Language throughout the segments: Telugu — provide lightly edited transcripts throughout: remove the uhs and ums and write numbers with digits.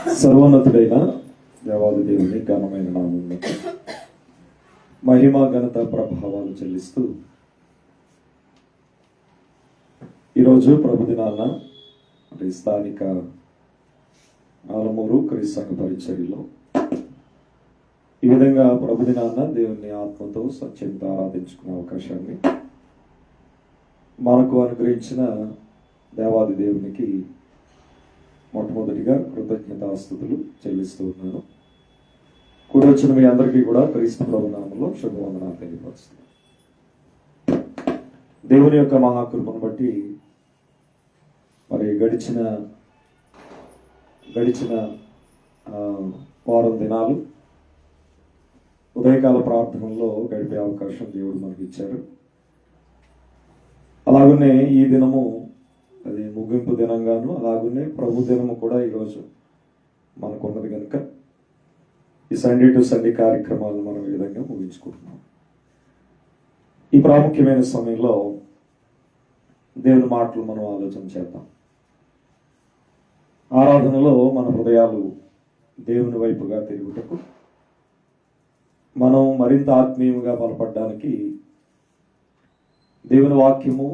సర్వోన్నతుడైన దేవాది దేవుని ఘనమైన నామమున మహిమ ఘనత ప్రభావాలు చెల్లిస్తూ ఈరోజు ప్రభుదినాన్న స్థానిక ఆలమూరు క్రీస్తు సంఘ పరిచర్యలో ఈ విధంగా ప్రభుదినాన్న దేవుని ఆత్మతో సత్యంతో ఆరాధించుకునే అవకాశాన్ని మనకు అనుగ్రహించిన దేవాది దేవునికి మొట్టమొదటిగా కృతజ్ఞతాస్తుతులు చెల్లిస్తూ ఉన్నాను. కూడి వచ్చిన మీ అందరికీ కూడా క్రీస్తు ప్రభు నామములో శుభవందనాలు తెలియపరుస్తున్నాను. దేవుని యొక్క మహాకృపను బట్టి మరి గడిచిన వారం దినాలు ఉదయకాల ప్రార్థనలో గడిపే అవకాశం దేవుడు మనకి ఇచ్చారు. అలాగనే ఈ దినము అది ముగింపు దినంగాను, అలాగనే ప్రభు దినము కూడా ఈరోజు మనకున్నది కనుక ఈ సండే టు సండే కార్యక్రమాలను మనం ఈ విధంగా ముగించుకుంటున్నాం. ఈ ప్రాముఖ్యమైన సమయంలో దేవుని మాటలు మనం ఆలోచన చేద్దాం. ఆరాధనలో మన హృదయాలు దేవుని వైపుగా తిరుగుటకు, మనం మరింత ఆత్మీయంగా బలపడడానికి దేవుని వాక్యము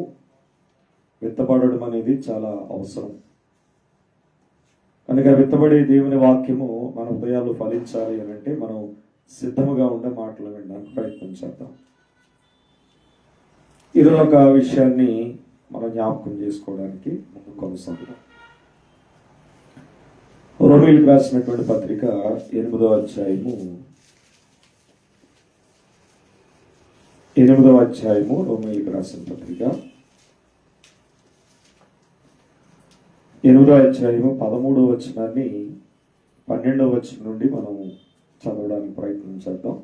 విత్తబడడం అనేది చాలా అవసరం. కనుక విత్తబడే దేవుని వాక్యము మన హృదయాలు ఫలించాలి అని అంటే మనం సిద్ధముగా ఉండే మాటలు వినడానికి ప్రయత్నం చేద్దాం. ఇది ఒక విషయాన్ని మనం జ్ఞాపకం చేసుకోవడానికి ముందు కొనసాగుదాం. రోమీయులకు రాసినటువంటి పత్రిక 8వ అధ్యాయము రోమీయులకు రాసిన పత్రిక 8వ అధ్యాయము 13వ వచనాన్ని 12వ వచనం నుండి మనం చదవడానికి ప్రయత్నం చేద్దాం.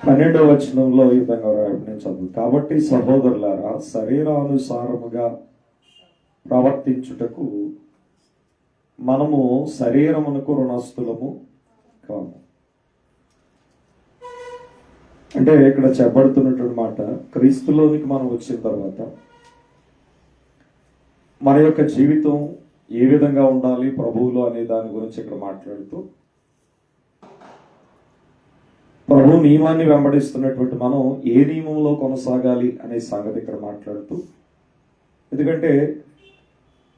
12వ వచనంలో ఈ విధంగా నేను చదువు. కాబట్టి సహోదరులారా, శరీరానుసారముగా ప్రవర్తించుటకు మనము శరీరమునకు రుణస్థులము కాము. అంటే ఇక్కడ చెప్పబడుతున్నటువంటి మాట, క్రీస్తులోనికి మనం వచ్చిన తర్వాత మన యొక్క జీవితం ఏ విధంగా ఉండాలి ప్రభువులో అనే దాని గురించి ఇక్కడ మాట్లాడుతూ, ప్రభు నియమాన్ని వెంబడిస్తున్నటువంటి మనం ఏ నియమంలో కొనసాగాలి అనే సంగతి ఇక్కడ మాట్లాడుతూ, ఎందుకంటే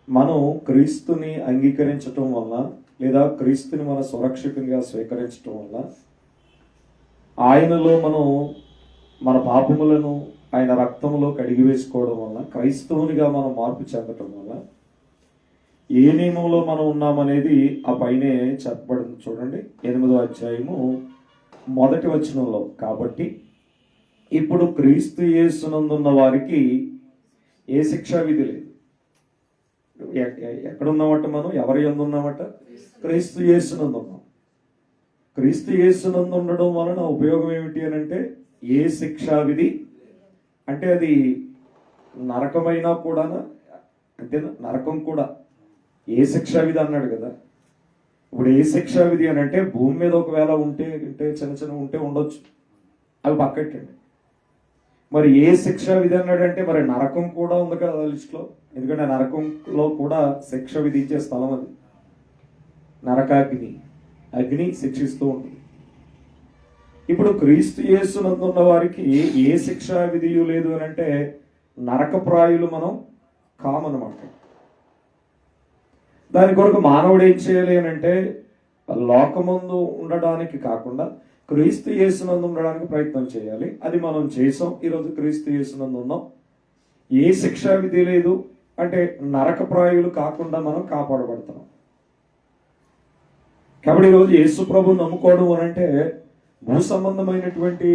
మనం క్రీస్తుని అంగీకరించటం వల్ల లేదా క్రీస్తుని మన సురక్షితంగా స్వీకరించటం వల్ల ఆయనలో మనం మన పాపములను ఆయన రక్తంలో కడిగి వేసుకోవడం వల్ల, క్రైస్తవునిగా మనం మార్పు చెందటం వల్ల ఏ నియమంలో మనం ఉన్నామనేది ఆ పైనే చెప్పబడింది. చూడండి 8వ అధ్యాయము 1వ వచనంలో, కాబట్టి ఇప్పుడు క్రీస్తు యేసునందున్న వారికి ఏ శిక్షా విధి లేదు. ఎక్కడున్నామట మనం? ఎవరి యందు ఉన్నామట? క్రీస్తు యేసునందు ఉన్నాం. క్రీస్తు యేసునందు ఉండడం వలన ఉపయోగం ఏమిటి అని అంటే, ఏ శిక్షా విధి అంటే అది నరకమైనా కూడా అంతేనా? నరకం కూడా ఏ శిక్షా విధి అన్నాడు కదా. ఇప్పుడు ఏ శిక్షా విధి అని అంటే, భూమి మీద ఒకవేళ ఉంటే చిన్న ఉంటే ఉండొచ్చు, అవి పక్కట్టండి. మరి ఏ శిక్షా విధి అన్నాడంటే, మరి నరకం కూడా ఉంది కదా లిస్టులో. ఎందుకంటే నరకంలో కూడా శిక్ష విధించే స్థలం అది. అగ్ని శిక్షిస్తూ ఉంటుంది. ఇప్పుడు క్రీస్తు యేసునందున్న వారికి ఏ శిక్షా విధియు లేదు అని అంటే, నరకప్రాయులు మనం కామన్నమాట. దాని కొరకు మానవుడు ఏం చేయాలి అని అంటే, లోకమందు ఉండడానికి కాకుండా క్రీస్తు యేసునందు ఉండడానికి ప్రయత్నం చేయాలి. అది మనం చేసాం. ఈరోజు క్రీస్తు యేసునందు ఉన్నాం. ఏ శిక్షా విధి లేదు అంటే నరకప్రాయులు కాకుండా మనం కాపాడబడతాం. కాబట్టి ఈరోజు యేసు ప్రభువుని నమ్ముకోవడం అని అంటే భూ సంబంధమైనటువంటి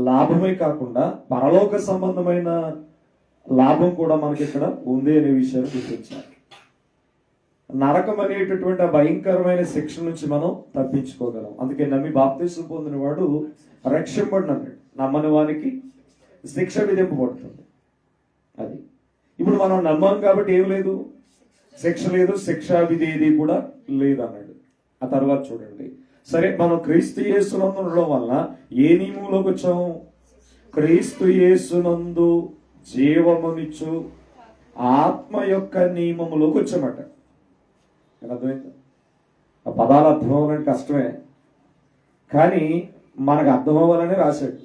లాభమే కాకుండా పరలోక సంబంధమైన లాభం కూడా మనకి ఇక్కడ ఉంది అనే విషయాన్ని గుర్తించాలి. నరకం అనేటటువంటి ఆ భయంకరమైన శిక్ష నుంచి మనం తప్పించుకోగలం. అందుకే నమ్మి బాప్తిసం పొందిన వాడు రక్షింపబడిన అన్నాడు. నమ్మని వానికి శిక్ష విధింపబడుతుంది. అది ఇప్పుడు మనం నమ్మాం కాబట్టి ఏం లేదు, శిక్ష లేదు, శిక్షా విధి ఏది కూడా లేదు అన్నాడు. ఆ తర్వాత చూడండి, సరే మనం క్రీస్తు యేసునందు ఉండడం వలన ఏ నియమంలోకి వచ్చాము? క్రీస్తు యేసునందు జీవమునిచ్చు ఆత్మ యొక్క నియమములోకి వచ్చామట. నాకు అర్థమైంది. ఆ పదాలు అర్థం అవ్వాలంటే కష్టమే, కానీ మనకు అర్థం అవ్వాలని రాశాడు.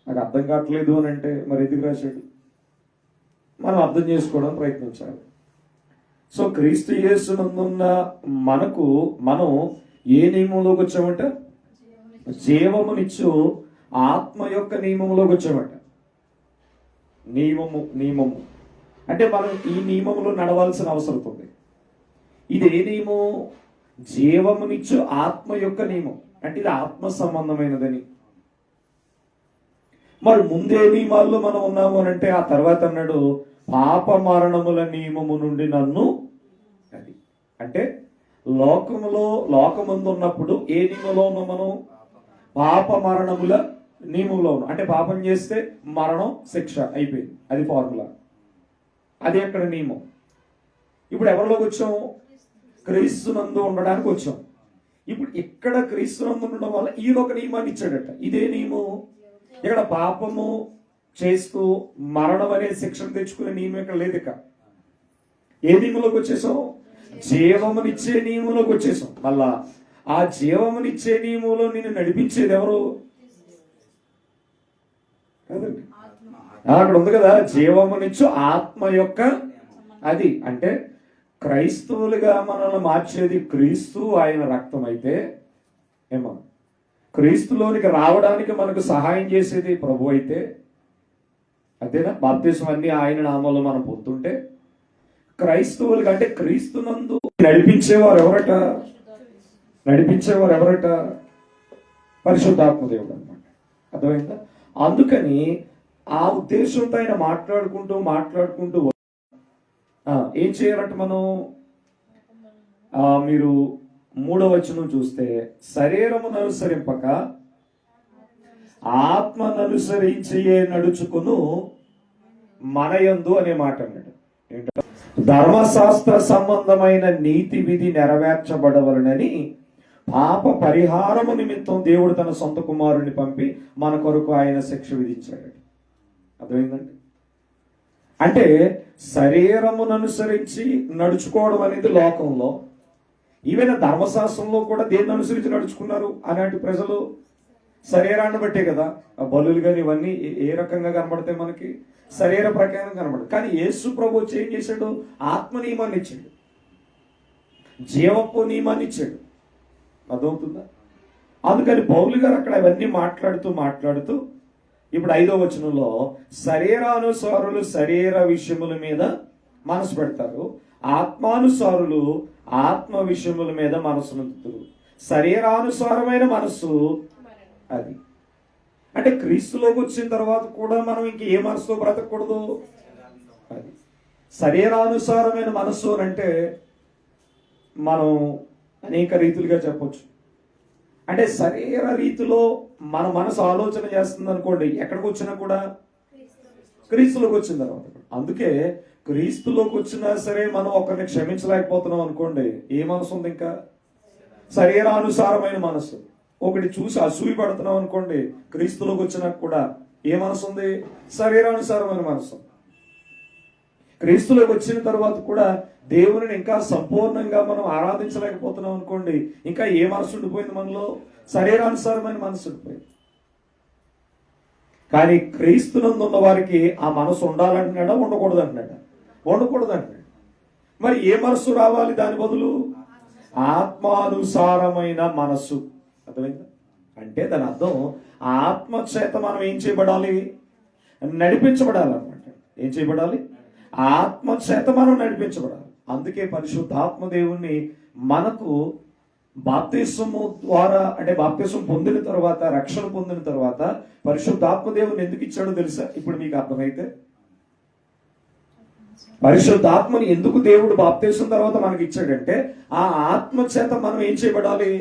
నాకు అర్థం కావట్లేదు అని అంటే మరి ఎందుకు రాశాడు? మనం అర్థం చేసుకోవడానికి ప్రయత్నించాలి. సో క్రీస్తు యేసునందున్న మనం ఏ నియమంలోకి వచ్చామంట? జీవమునిచ్చు ఆత్మ యొక్క నియమంలోకి వచ్చామంట. నియమము అంటే మనం ఈ నియమంలో నడవాల్సిన అవసరం ఉంది. ఇది ఏ నియమం? జీవమునిచ్చు ఆత్మ యొక్క నియమం. అంటే ఇది ఆత్మ సంబంధమైనదని. మరి ముందే నియమాల్లో మనం ఉన్నాము అని అంటే ఆ తర్వాత అన్నాడు పాప మరణముల నియమము నుండి నన్ను. అది అంటే లోకముందు ఉన్నప్పుడు ఏ నియమంలో ఉన్నాం మనం? పాప మరణముల నియమంలో ఉన్నాం. అంటే పాపం చేస్తే మరణం, శిక్ష అయిపోయింది. అది ఫార్ములా. అది అక్కడ నియమం. ఇప్పుడు ఎవరిలోకి వచ్చాం? క్రీస్తునందు ఉండడానికి వచ్చాం. ఇప్పుడు ఇక్కడ క్రీస్తునందు ఉండడం వల్ల ఈయన ఒక నియమాన్ని ఇచ్చాడట. ఇదే నియమం. ఇక్కడ పాపము చేస్తూ మరణం అనే శిక్షను తెచ్చుకునే నియమం ఇక్కడ లేదు. ఇక ఏ నియమంలోకి వచ్చేసాం? జీవమునిచ్చే నియమంలోకి వచ్చేసాం. మళ్ళా ఆ జీవమునిచ్చే నియమంలో నేను నడిపించేది ఎవరు? అక్కడ ఉంది కదా, జీవమునిచ్చు ఆత్మ యొక్క. అది అంటే క్రైస్తవులుగా మనల్ని మార్చేది క్రీస్తు, ఆయన రక్తం అయితే ఏమో క్రీస్తులోనికి రావడానికి మనకు సహాయం చేసేది ప్రభు అయితే అదేనా? బాప్తిసం అన్ని ఆయన నామంలో మనం పొందుతుంటే క్రైస్తవులుగా అంటే క్రీస్తునందు నడిపించేవారు ఎవరట? పరిశుద్ధాత్మ దేవుడు అనమాట. అర్థమైందా? అందుకని ఆ ఉద్దేశంతో ఆయన మాట్లాడుకుంటూ ఏం చేయాలంటే మనం మీరు 3వ వచనం చూస్తే శరీరమును అనుసరింపక ఆత్మననుసరించే నడుచుకును మనయందు అనే మాట అన్నాడు. ధర్మశాస్త్ర సంబంధమైన నీతి విధి నెరవేర్చబడవలనని పాప పరిహారము నిమిత్తం దేవుడు తన సొంత కుమారుని పంపి మన కొరకు ఆయన శిక్ష విధించాడు. అర్థమైందండి? అంటే శరీరమును అనుసరించి నడుచుకోవడం అనేది లోకంలో, ఈవెన్ ధర్మశాస్త్రంలో కూడా దేన్ని అనుసరించి నడుచుకున్నారు అలాంటి ప్రజలు? శరీరాన్ని బట్టే కదా. బలులు కానీ ఇవన్నీ ఏ రకంగా కనబడతాయి మనకి? శరీర ప్రకారం కనబడదు. కానీ యేసు ప్రభు వచ్చి ఏం చేశాడు? ఆత్మ నియమాన్ని ఇచ్చాడు, జీవపు నియమాన్ని ఇచ్చాడు. అర్థమవుతుందా? అందుకని పౌలు గారు అక్కడ అవన్నీ మాట్లాడుతూ ఇప్పుడు 5వ వచనంలో శరీరానుసారులు శరీర విషయముల మీద మనసు పెడతారు, ఆత్మానుసారులు ఆత్మ విషయముల మీద మనసు నుంచుతారు. శరీరానుసారమైన మనస్సు అది అంటే క్రీస్తులోకి వచ్చిన తర్వాత కూడా మనం ఇంక ఏ మనసుతో బ్రతకూడదు. అది శరీరానుసారమైన మనస్సు అని అంటే మనం అనేక రీతులుగా చెప్పొచ్చు. అంటే శరీర రీతిలో మన మనసు ఆలోచన చేస్తుంది అనుకోండి, ఎక్కడికి వచ్చినా కూడా క్రీస్తులోకి వచ్చిన తర్వాత. అందుకే క్రీస్తులోకి వచ్చినా సరే మనం ఒకరిని క్షమించలేకపోతున్నాం అనుకోండి, ఏ మనసు ఉంది? ఇంకా శరీరానుసారమైన మనసు. ఒకటి చూసి అసూయ పడుతున్నాం అనుకోండి, క్రీస్తులోకి వచ్చినా కూడా ఏ మనసు ఉంది? శరీరానుసారమైన మనసు. క్రీస్తులోకి వచ్చిన తర్వాత కూడా దేవుని ఇంకా సంపూర్ణంగా మనం ఆరాధించలేకపోతున్నాం అనుకోండి, ఇంకా ఏ మనసు ఉండిపోయింది మనలో? శరీరానుసారమైన మనసు ఉండిపోయింది. కానీ క్రీస్తునందు ఉన్న వారికి ఆ మనసు ఉండాలంటున్నాడా? ఉండకూడదంటున్నాడా? ఉండకూడదంటున్నాడు. మరి ఏ మనసు రావాలి దాని బదులు? ఆత్మానుసారమైన మనసు. అర్థమైందా? అంటే దాని అర్థం ఆత్మ చేత మనం ఏం చేయబడాలి? నడిపించబడాలి అనమాట. ఏం చేయబడాలి? ఆత్మ చేత మనం నడిపించబడాలి. అందుకే పరిశుద్ధాత్మ దేవుణ్ణి మనకు బాప్తిసము ద్వారా, అంటే బాప్తిసం పొందిన తర్వాత, రక్షణ పొందిన తర్వాత పరిశుద్ధాత్మ దేవుని ఎందుకు ఇచ్చాడో తెలుసా? ఇప్పుడు మీకు అర్థమైతే పరిశుద్ధాత్మని ఎందుకు దేవుడు బాప్తిసం తర్వాత మనకి ఇచ్చాడంటే ఆ ఆత్మ చేత మనం ఏం చేయబడాలి?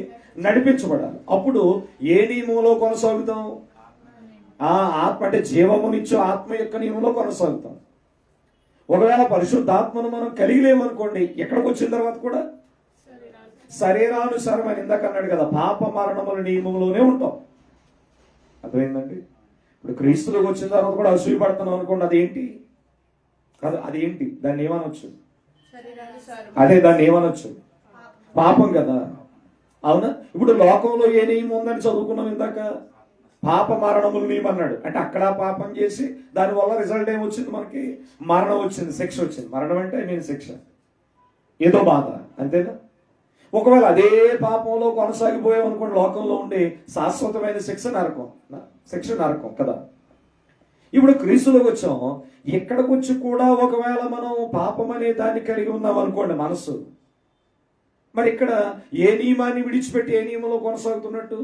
నడిపించబడాలి. అప్పుడు ఏ నియమంలో కొనసాగుతాం? ఆ ఆత్మ అంటే జీవమునిచ్చు ఆత్మ యొక్క నియమంలో కొనసాగుతాం. ఒకవేళ పరిశుద్ధాత్మను మనం కలిగి లేమనుకోండి, ఎక్కడికి వచ్చిన తర్వాత కూడా శరీరానుసారం అని ఇందాక అన్నాడు కదా, పాప మరణముల నియమంలోనే ఉంటాం. అర్థమైందండి? ఇప్పుడు క్రీస్తులోకి వచ్చిన తర్వాత కూడా అసూయ పడుతున్నాం అనుకోండి, అదేంటి? కాదు, అదేంటి? దాన్ని ఏమనొచ్చు? దాన్ని ఏమనొచ్చు? పాపం కదా, అవునా? ఇప్పుడు లోకంలో ఏ నియమం ఉందని చదువుకున్నాం ఇందాక, పాప మరణములు నియమం అన్నాడు. అంటే అక్కడ పాపం చేసి దానివల్ల రిజల్ట్ ఏమొచ్చింది, మనకి మరణం వచ్చింది, శిక్ష వచ్చింది. మరణం అంటే శిక్ష, ఏదో బాధ, అంతేనా? ఒకవేళ అదే పాపంలో కొనసాగిపోయామనుకోండి, లోకంలో ఉండే శాశ్వతమైన శిక్ష నరకం కదా. ఇప్పుడు క్రీస్తులోకి వచ్చాం, ఇక్కడికి వచ్చి కూడా ఒకవేళ మనం పాపం అనే దాన్ని కలిగి ఉన్నాం అనుకోండి, మనస్సు, మరి ఇక్కడ ఏ నియమాన్ని విడిచిపెట్టి ఏ నియమంలో కొనసాగుతున్నట్టు?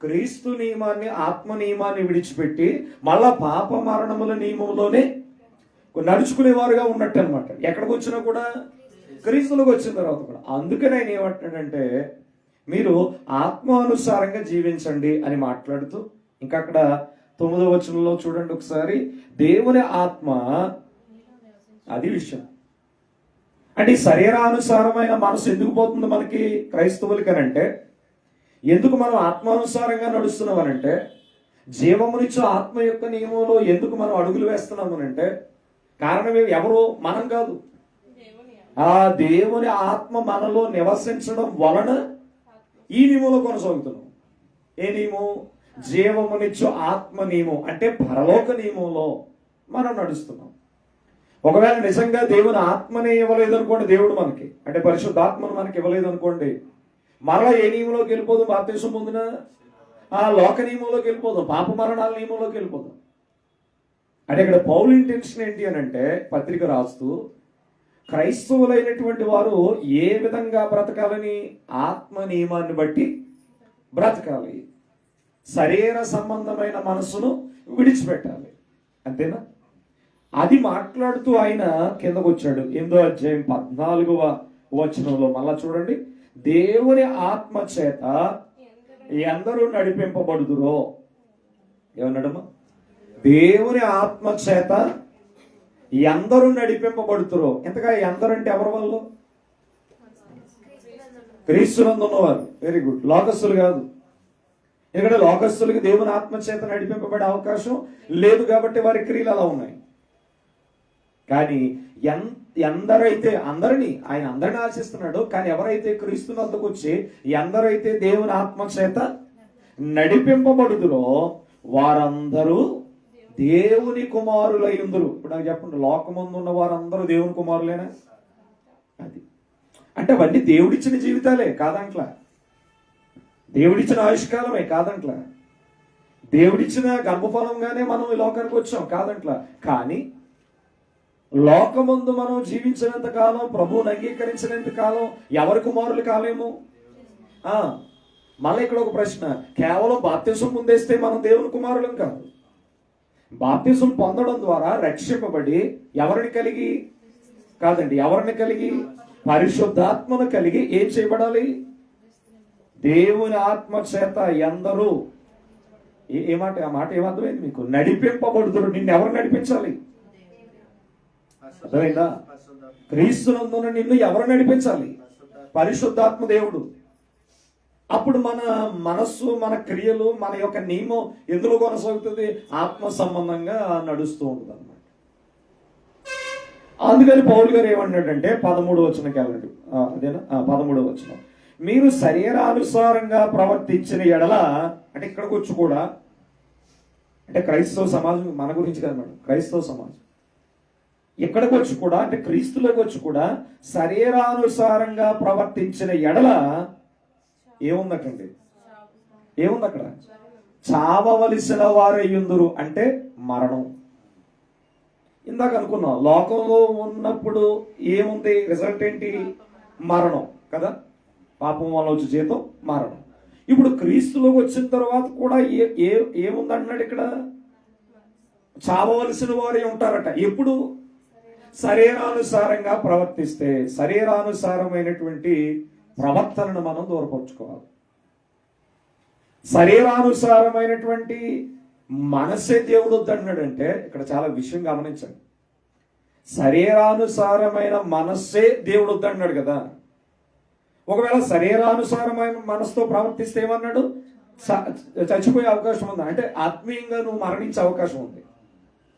క్రీస్తు నియమాన్ని, ఆత్మ నియమాన్ని విడిచిపెట్టి మళ్ళా పాప మరణముల నియమంలోనే నడుచుకునేవారుగా ఉన్నట్టు అనమాట. ఎక్కడికి వచ్చినా కూడా క్రీస్తులోకి వచ్చిన తర్వాత కూడా. అందుకని ఆయన ఏమంటున్నాడంటే, మీరు ఆత్మానుసారంగా జీవించండి అని మాట్లాడుతూ, ఇంకా అక్కడ 9వ వచనంలో చూడండి ఒకసారి, దేవుని ఆత్మ, అది విషయం. అంటే ఈ శరీరానుసారమైన మనసు ఎందుకు పోతుంది మనకి క్రైస్తవులకనంటే, ఎందుకు మనం ఆత్మానుసారంగా నడుస్తున్నామనంటే, జీవమునిచ్చు ఆత్మ యొక్క నియమంలో ఎందుకు మనం అడుగులు వేస్తున్నామనంటే, కారణం ఎవరు? మనం కాదు, ఆ దేవుని ఆత్మ మనలో నివసించడం వలన ఈ నియమంలో కొనసాగుతున్నాం. ఏ నియమం? జీవమునిచ్చు ఆత్మ నియమం, అంటే పరలోక నియమంలో మనం నడుస్తున్నాం. ఒకవేళ నిజంగా దేవుని ఆత్మనే ఇవ్వలేదు అనుకోండి, దేవుడు మనకి, అంటే పరిశుద్ధాత్మను మనకి ఇవ్వలేదు అనుకోండి, మరలా ఏ నియమంలోకి వెళ్ళిపోదాం? బాప్తిసం పొందిన ఆ లోక నియమంలోకి వెళ్ళిపోదాం, పాప మరణాల నియమంలోకి వెళ్ళిపోదాం. అంటే ఇక్కడ పౌలు ఇంటెన్షన్ ఏంటి అని అంటే, పత్రిక రాస్తూ క్రైస్తవులైనటువంటి వారు ఏ విధంగా బ్రతకాలని? ఆత్మ నియమాన్ని బట్టి బ్రతకాలి, శరీర సంబంధమైన మనసును విడిచిపెట్టాలి, అంతేనా? అది మాట్లాడుతూ ఆయన కిందకు వచ్చాడు. 8వ అధ్యాయం 14వ వచనంలో మళ్ళా చూడండి, దేవుని ఆత్మ చేత ఎందరూ నడిపింపబడుదురో. ఏమన్నాడమ్మా? దేవుని ఆత్మ చేత ఎందరూ నడిపింపబడుతురో. ఎంతగా ఎందరు అంటే ఎవరి వల్ల? క్రీస్తునందు ఉన్నవారు. Very good. లోకస్తులు కాదు. ఎందుకంటే లోకస్తులకి దేవుని ఆత్మ చేత నడిపింపబడే అవకాశం లేదు కాబట్టి వారి క్రియలు అలా ఉన్నాయి. కానీ ఎందరైతే, అందరినీ ఆయన అందరిని ఆశిస్తున్నాడు, కానీ ఎవరైతే క్రీస్తునందుకు వచ్చి ఎందరైతే దేవుని ఆత్మ చేత నడిపింపబడుదురో వారందరూ దేవుని కుమారులయ్యుందురు. ఇప్పుడు నాకు చెప్పండి, లోకమందు ఉన్న వారందరూ దేవుని కుమారులేనా? అది అంటే అవన్నీ దేవుడిచ్చిన జీవితాలే కాదంట్లా, దేవుడిచ్చిన ఆయుష్కాలమే కాదంట్లా, దేవుడిచ్చిన గర్భఫలంగానే మనం ఈ లోకానికి వచ్చాం కాదంట్లా. కానీ లోకమందు మనం జీవించినంత కాలం, ప్రభువుని అంగీకరించినంత కాలం ఎవరి కుమారులు కాలేము. మళ్ళీ ఇక్కడ ఒక ప్రశ్న, కేవలం బాప్తిసం పొందేస్తే మనం దేవుని కుమారులం కాదు. బాప్తిసం పొందడం ద్వారా రక్షింపబడి ఎవరిని కలిగి కాదండి, ఎవరిని కలిగి? పరిశుద్ధాత్మను కలిగి ఏం చేయబడాలి? దేవుని ఆత్మ చేత ఎందరూ, ఏ మాట? ఆ మాట ఏమర్థమైంది మీకు? నడిపింపబడుతుడు. నిన్ను ఎవరు నడిపించాలి? అర్థమైందా? క్రీస్తునందున నిన్ను ఎవరు నడిపించాలి? పరిశుద్ధాత్మ దేవుడు. అప్పుడు మన మనస్సు, మన క్రియలు, మన యొక్క నియమం ఎందులో కొనసాగుతుంది? ఆత్మ సంబంధంగా నడుస్తూ ఉంటుంది అన్నమాట. అందుకని పౌలు గారు ఏమన్నాడంటే 13వ వచనం కాలండి, అదేనా 13వ వచనం, మీరు శరీరానుసారంగా ప్రవర్తించిన ఎడల, అంటే ఇక్కడికి వచ్చి కూడా, అంటే క్రైస్తవ సమాజం మన గురించి కదా మేడం, క్రైస్తవ సమాజం ఇక్కడికి వచ్చి కూడా, అంటే క్రీస్తులోకి వచ్చి కూడా శరీరానుసారంగా ప్రవర్తించిన ఎడల ఏముందటండి? ఏముంది అక్కడ? చావవలసిన వారయ్యుందురు, అంటే మరణం. ఇందాక అనుకున్నాం, లోకంలో ఉన్నప్పుడు ఏముంది? రిజల్ట్ ఏంటి? మరణం కదా, పాపం వల్ల వచ్చే జీతం మరణం. ఇప్పుడు క్రీస్తులోకి వచ్చిన తర్వాత కూడా ఏముందంటున్నాడు ఇక్కడ? చావవలసిన వారే ఉంటారట. ఎప్పుడు? శరీరానుసారంగా ప్రవర్తిస్తే. శరీరానుసారమైనటువంటి ప్రవర్తనను మనం దూరపరుచుకోవాలి. శరీరానుసారమైనటువంటి మనసే దేవుడు వద్దన్నాడంటే, ఇక్కడ చాలా విషయం గమనించండి. శరీరానుసారమైన మనస్సే దేవుడు వద్దన్నాడు కదా. ఒకవేళ శరీరానుసారమైన మనసుతో ప్రవర్తిస్తే ఏమన్నాడు? చచ్చిపోయే అవకాశం ఉంది. అంటే ఆత్మీయంగా నువ్వు మరణించే అవకాశం ఉంది,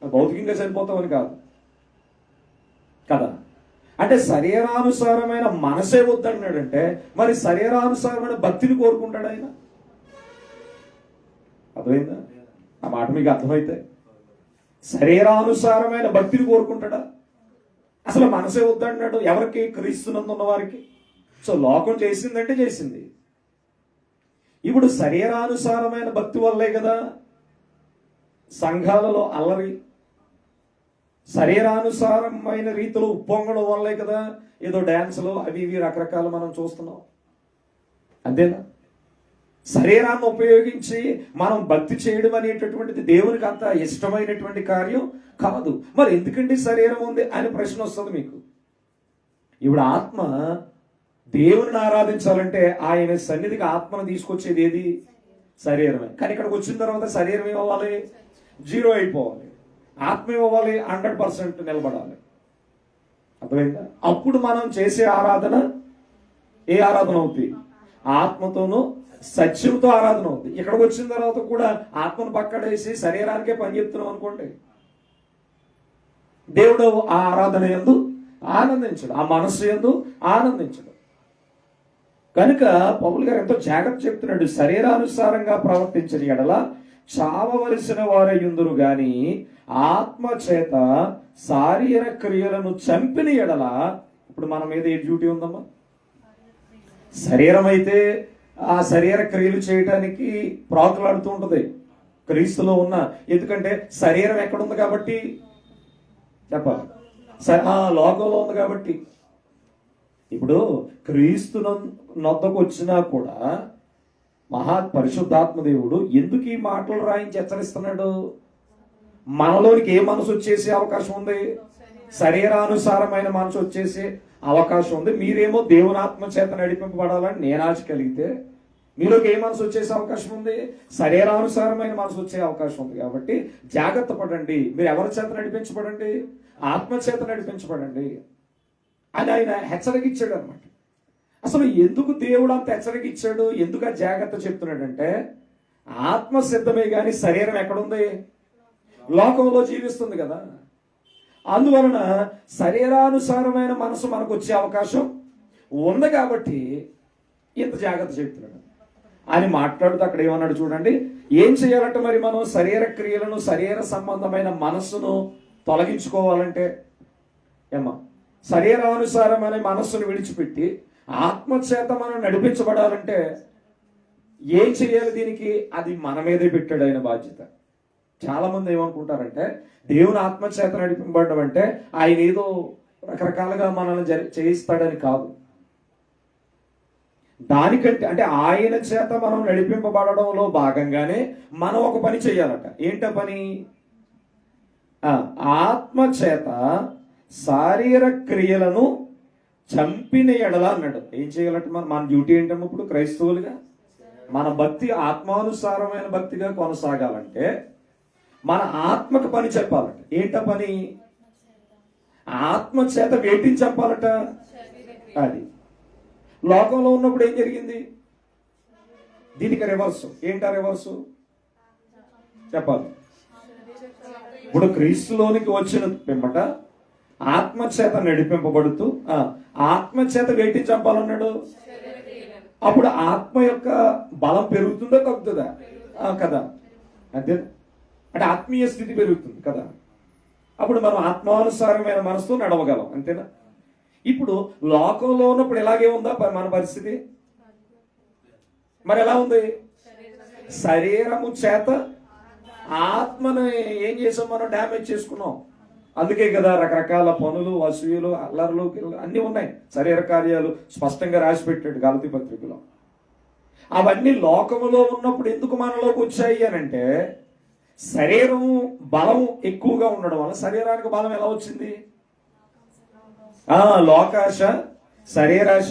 భౌతికంగా చనిపోతావని కాదు కదా. అంటే శరీరానుసారమైన మనసే వద్దన్నాడంటే మరి శరీరానుసారమైన భక్తిని కోరుకుంటాడు ఆయన. అర్థమైందా? ఆ మాట మీకు అర్థమైతే శరీరానుసారమైన భక్తిని కోరుకుంటాడా? అసలు మనసే వద్దన్నాడు. ఎవరికి? క్రీస్తునందున్న వారికి. సో లోకం చేసిందంటే చేసింది. ఇప్పుడు శరీరానుసారమైన భక్తి వల్లే కదా సంఘాలలో అల్లరి, శరీరానుసారమైన రీతిలో ఉప్పొంగడం వల్లే కదా ఏదో డ్యాన్సులు అవి ఇవి రకరకాలు మనం చూస్తున్నాం. అంతేనా? శరీరాన్ని ఉపయోగించి మనం భక్తి చేయడం అనేటటువంటిది దేవునికి అంత ఇష్టమైనటువంటి కార్యం కాదు. మరి ఎందుకండి శరీరం ఉంది అనే ప్రశ్న వస్తుంది మీకు. ఇప్పుడు ఆత్మ దేవుని ఆరాధించాలంటే ఆయన సన్నిధికి ఆత్మను తీసుకొచ్చేది ఏది? శరీరమే. కానీ ఇక్కడికి వచ్చిన తర్వాత శరీరం ఏమవ్వాలి? 0 అయిపోవాలి. ఆత్మ ఏమవ్వాలి? 100% నిలబడాలి. అర్థమైందా? అప్పుడు మనం చేసే ఆరాధన ఏ ఆరాధన అవుతుంది? ఆత్మతోనూ సత్యంతో ఆరాధన అవుతుంది. ఇక్కడికి వచ్చిన తర్వాత కూడా ఆత్మను పక్కడేసి శరీరానికే పని చెప్తున్నాం అనుకోండి, దేవుడు ఆ ఆరాధన యందు ఆనందించడు, ఆ మనస్సు యందు ఆనందించడు. కనుక పౌలు గారు ఎంతో జాగ్రత్త చెప్తున్నాడు. శరీరానుసారంగా ప్రవర్తించిన ఎడల చావవలసిన వారయ్యుందురు గాని ఆత్మ చేత శారీర క్రియలను చంపిన ఎడల. ఇప్పుడు మన మీద ఏ డ్యూటీ ఉందమ్మా? శరీరం అయితే ఆ శరీర క్రియలు చేయటానికి ప్రాకులాడుతూ ఉంటది క్రీస్తులో ఉన్న. ఎందుకంటే శరీరం ఎక్కడుంది కాబట్టి చెప్పాలి, లోకంలో ఉంది కాబట్టి. ఇప్పుడు క్రీస్తు నొద్దకు వచ్చినా కూడా మహా పరిశుద్ధాత్మ దేవుడు ఎందుకు ఈ మాటలు రాయించి హెచ్చరిస్తున్నాడు? మనలోనికి ఏ మనసు వచ్చేసే అవకాశం ఉంది? శరీరానుసారమైన మనసు వచ్చేసే అవకాశం ఉంది. మీరేమో దేవుని ఆత్మ చేత నడిపింపబడాలని నేను ఆశ కలిగితే మీలోకి ఏ మనసు వచ్చేసే అవకాశం ఉంది? శరీరానుసారమైన మనసు వచ్చే అవకాశం ఉంది. కాబట్టి జాగ్రత్త పడండి. మీరు ఎవరి చేత నడిపించబడండి? ఆత్మ చేత నడిపించబడండి అని ఆయన హెచ్చరిక ఇచ్చాడు అనమాట. అసలు ఎందుకు దేవుడు అంత హెచ్చరిక ఇచ్చాడు? ఎందుకు ఆ జాగ్రత్త చెప్తున్నాడంటే ఆత్మ సిద్ధమే కానీ శరీరం ఎక్కడుంది? లోకంలో జీవిస్తుంది కదా. అందువలన శరీరానుసారమైన మనసు మనకు వచ్చే అవకాశం ఉంది కాబట్టి ఇంత జాగ్రత్త చెప్తున్నాడు. అని మాట్లాడుతూ అక్కడ ఏమన్నాడు చూడండి. ఏం చేయాలంటే మరి మనం శరీర క్రియలను, శరీర సంబంధమైన మనస్సును తొలగించుకోవాలంటే ఏమా శరీరానుసారమైన మనస్సును విడిచిపెట్టి ఆత్మచేత మనం నడిపించబడాలంటే ఏం చేయాలి? దీనికి అది మన మీదే పెట్టాడు ఆయన బాధ్యత. చాలా మంది ఏమనుకుంటారంటే దేవుని ఆత్మచేత నడిపించబడడం అంటే ఆయన ఏదో రకరకాలుగా మనల్ని చేయిస్తాడని కాదు. దానికంటే అంటే ఆయన చేత మనం నడిపింపబడడంలో భాగంగానే మనం ఒక పని చేయాలట. ఏంట పని? ఆత్మ చేత శారీర క్రియలను చంపిన ఎడల అన్నాడు. ఏం చేయాలంటే మన డ్యూటీ ఏంటమ్మా? ఇప్పుడు క్రైస్తవులుగా మన భక్తి ఆత్మానుసారమైన భక్తిగా కొనసాగాలంటే మన ఆత్మకు పని చెప్పాలట. ఏంట పని? ఆత్మ చేత వేటిని చంపాలట. అది లోకంలో ఉన్నప్పుడు ఏం జరిగింది? దీనికి రివర్స్. ఏంటా రివర్సు చెప్పాలి. ఇప్పుడు క్రీస్తులోనికి వచ్చిన పిమ్మట ఆత్మచేత నడిపింపబడుతూ ఆత్మచేత వేటిని చంపాలన్నాడు. అప్పుడు ఆత్మ యొక్క బలం పెరుగుతుందా తగ్గుతుందా? కదా. అంతే. అంటే ఆత్మీయ స్థితి పెరుగుతుంది కదా. అప్పుడు మనం ఆత్మానుసారమైన మనసుతో నడవగలం. అంతేనా? ఇప్పుడు లోకంలో ఉన్నప్పుడు ఎలాగే ఉందా మన పరిస్థితి? మరి ఎలా ఉంది? శరీరము చేత ఆత్మను ఏం చేసాం? మనం డ్యామేజ్ చేసుకున్నాం. అందుకే కదా రకరకాల పనులు, అసూయలు, అల్లర్లు అన్నీ ఉన్నాయి. శరీర కార్యాలు స్పష్టంగా రాసి పెట్టాడు గలతీ పత్రికలో. అవన్నీ లోకములో ఉన్నప్పుడు ఎందుకు మనలోకి వచ్చాయి అని అంటే శరీరం బలం ఎక్కువగా ఉండడం వల్ల. శరీరానికి బలం ఎలా వచ్చింది? లోకాశ, శరీరాశ,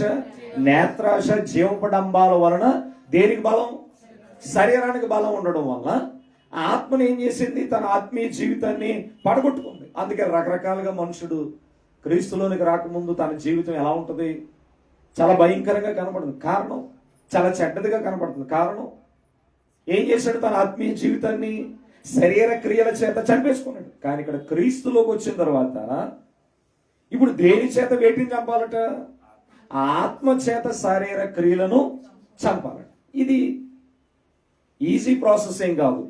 నేత్రాశ, జీవపడంబాల వలన దేనికి బలం? శరీరానికి బలం ఉండడం వల్ల ఆత్మను ఏం చేసింది? తన ఆత్మీయ జీవితాన్ని పడగొట్టుకుంది. అందుకే రకరకాలుగా మనుషుడు క్రీస్తులోనికి రాకముందు తన జీవితం ఎలా ఉంటుంది? చాలా భయంకరంగా కనపడుతుంది. కారణం చాలా చెడ్డదిగా కనపడుతుంది. కారణం ఏం చేశాడు? తన ఆత్మీయ జీవితాన్ని శరీర క్రియల చేత చంపేసుకున్నాడు. కానీ ఇక్కడ క్రీస్తులోకి వచ్చిన తర్వాత ఇప్పుడు దేని చేత వేటిని చంపాలట? ఆత్మ చేత శరీర క్రియలను చంపాలట. ఇది ఈజీ ప్రాసెస్ ఏం కాదు,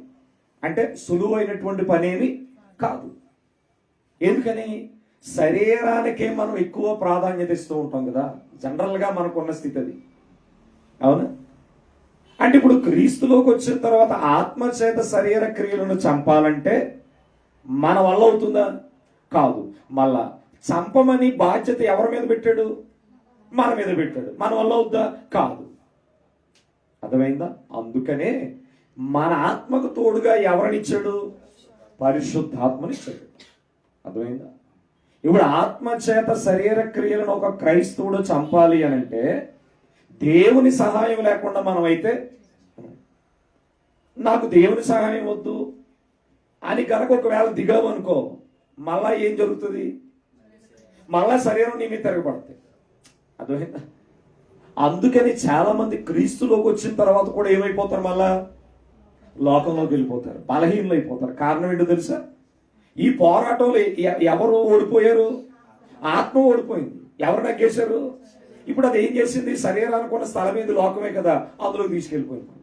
అంటే సులువైనటువంటి పనేమి కాదు. ఎందుకని? శరీరానికే మనం ఎక్కువ ప్రాధాన్యత ఇస్తూ ఉంటాం కదా, జనరల్గా మనకున్న స్థితి అది. అవునా? అంటే ఇప్పుడు క్రీస్తులోకి వచ్చిన తర్వాత ఆత్మ చేత శరీర క్రియలను చంపాలంటే మన వల్ల అవుతుందా? కాదు. మళ్ళా చంపమని బాధ్యత ఎవరి మీద పెట్టాడు? మన మీద పెట్టాడు. మన వల్ల అవుద్దా? కాదు. అర్థమైందా? అందుకనే మన ఆత్మకు తోడుగా ఎవరినిచ్చాడు? పరిశుద్ధాత్మనిచ్చాడు. అర్థమైందా? ఇప్పుడు ఆత్మ చేత శరీర క్రియలను ఒక క్రైస్తవుడు చంపాలి అని అంటే దేవుని సహాయం లేకుండా మనమైతే, నాకు దేవుని సహాయం వద్దు అని కనుక ఒకవేళ దిగావు అనుకో, మళ్ళా ఏం జరుగుతుంది? మళ్ళా శరీరం నీ మీద తిరగబడుతుంది. అర్థమైందా? అందుకని చాలా మంది క్రీస్తులోకి వచ్చిన తర్వాత కూడా ఏమైపోతారు? మళ్ళా లోకంలోకి వెళ్ళిపోతారు, బలహీనలు అయిపోతారు. కారణం ఏంటో తెలుసా? ఈ పోరాటంలో ఎవరు ఓడిపోయారు? ఆత్మ ఓడిపోయింది. ఎవరు నగ్గేశారు? ఇప్పుడు అది ఏం చేసింది? శరీరానికి ఉన్న స్థలం మీద లోకమే కదా, అందులోకి తీసుకెళ్ళిపోయింది.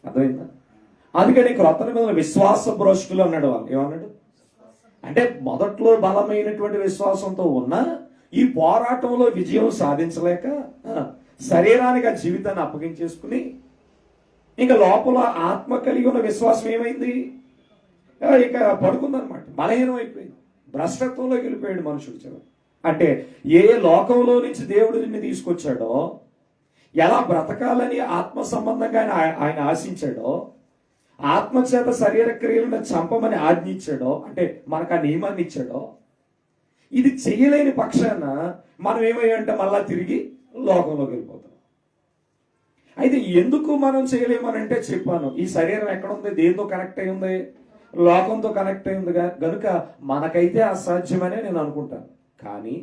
అర్థమైందా? అందుకని క్రొత్త నిబంధనలో విశ్వాస భ్రష్టులు అన్నాడు. వాళ్ళు ఏమన్నాడు అంటే, మొదట్లో బలమైనటువంటి విశ్వాసంతో ఉన్న ఈ పోరాటంలో విజయం సాధించలేక శరీరానికి ఆ జీవితాన్ని అప్పగించేసుకుని ఇంకా లోపల ఆత్మ కలిగి ఉన్న విశ్వాసం ఏమైంది? ఇక పడుకుందనమాట, బలహీనం అయిపోయింది, భ్రష్టత్వంలోకి వెళ్ళిపోయాడు మనుషుడు. చివరి అంటే ఏ లోకంలో నుంచి దేవుడు నిన్ను తీసుకొచ్చాడో, ఎలా బ్రతకాలని ఆత్మ సంబంధంగా ఆయన ఆశించాడో, ఆత్మచేత శరీర క్రియలను చంపమని ఆజ్ఞించాడో, అంటే మనకు ఆ నియమాన్ని ఇచ్చాడో, ఇది చేయలేని పక్షాన మనం ఏమయ్యంటే మళ్ళా తిరిగి లోకంలోకి వెళ్ళిపోతాం. అయితే ఎందుకు మనం చేయలేమనంటే చెప్పాను, ఈ శరీరం ఎక్కడ ఉంది? దేంతో కనెక్ట్ అయి ఉంది? లోకంతో కనెక్ట్ అయి ఉంది గనుక మనకైతే అసాధ్యమనే నేను అనుకుంటాను. కానీ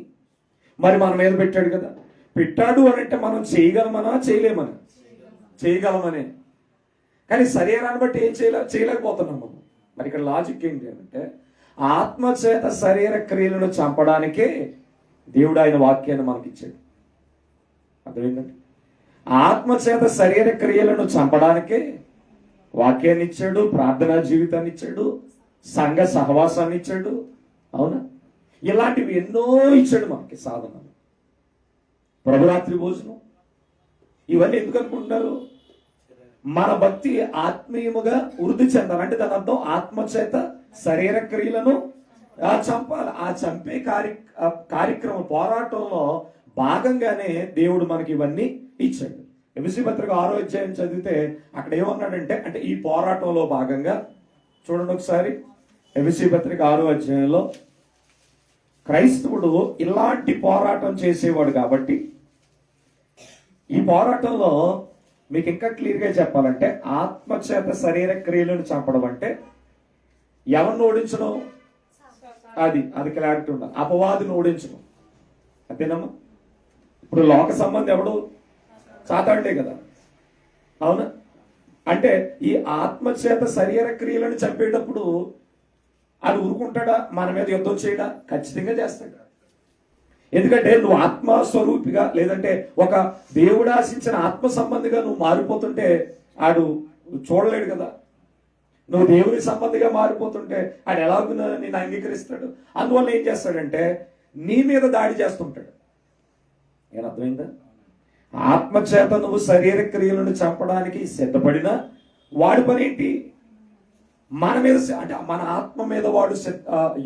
మరి మన మీద పెట్టాడు కదా. పెట్టాడు అని అంటే మనం చేయగలమనా? చేయలేమని? చేయగలమనే. కానీ శరీరాన్ని బట్టి ఏం చేయలేకపోతున్నాం మనం. మరి ఇక్కడ లాజిక్ ఏంటి అంటే, ఆత్మచేత శరీర క్రియలను చంపడానికే దేవుడు ఆయన వాక్యాన్ని మనకిచ్చాడు. అర్థమైందండి? ఆత్మచేత శరీర క్రియలను చంపడానికే వాక్యాన్ని ఇచ్చాడు, ప్రార్థనా జీవితాన్ని ఇచ్చాడు, సంఘ సహవాసాన్ని ఇచ్చాడు. అవునా? ఇలాంటివి ఎన్నో ఇచ్చాడు మనకి సాధనలు. ప్రభురాత్రి భోజనం, ఇవన్నీ ఎందుకు అనుకుంటున్నారు? మన భక్తి ఆత్మీయముగా వృద్ధి చెందాలి. అంటే దాని అర్థం ఆత్మచేత శరీర క్రియలను చంపాలి. ఆ చంపే కార్యక్రమం పోరాటంలో భాగంగానే దేవుడు మనకి ఇవన్నీ ఇచ్చాడు. ఎఫెసీ పత్రిక 6వ అధ్యాయం చదివితే అక్కడ ఏమన్నాడంటే, అంటే ఈ పోరాటంలో భాగంగా చూడండి ఒకసారి. ఎఫెసీ పత్రిక 6వ అధ్యాయంలో క్రైస్తవుడు ఇలాంటి పోరాటం చేసేవాడు కాబట్టి, ఈ పోరాటంలో మీకు ఇంకా క్లియర్గా చెప్పాలంటే, ఆత్మచేత శరీర క్రియలను చంపడం అంటే ఎవరిని ఓడించడం? అది క్లారిటీ ఉండాలి. అపవాదిని ఓడించడం. అంతేనమ్మా? ఇప్పుడు లోక సంబంధం ఎవడు? సాతానుడే కదా. అవునా? అంటే ఈ ఆత్మచేత శరీర క్రియలను చంపేటప్పుడు అది ఊరుకుంటాడా? మన మీద యుద్ధం చేయడా? ఖచ్చితంగా చేస్తాడు. ఎందుకంటే నువ్వు ఆత్మస్వరూపిగా, లేదంటే ఒక దేవుడు ఆశించిన ఆత్మ సంబంధిగా నువ్వు మారిపోతుంటే ఆడు చూడలేడు కదా. నువ్వు దేవుని సంబంధిగా మారిపోతుంటే ఆడు ఎలాగో నేను అంగీకరిస్తాడు. అందువల్ల ఏం చేస్తాడంటే నీ మీద దాడి చేస్తుంటాడు. ఏం అర్థమైందా? ఆత్మచేత నువ్వు శరీర క్రియలను చంపడానికి సిద్ధపడినా వాడి పని ఏంటి? మన మీద, అంటే మన ఆత్మ మీద వాడు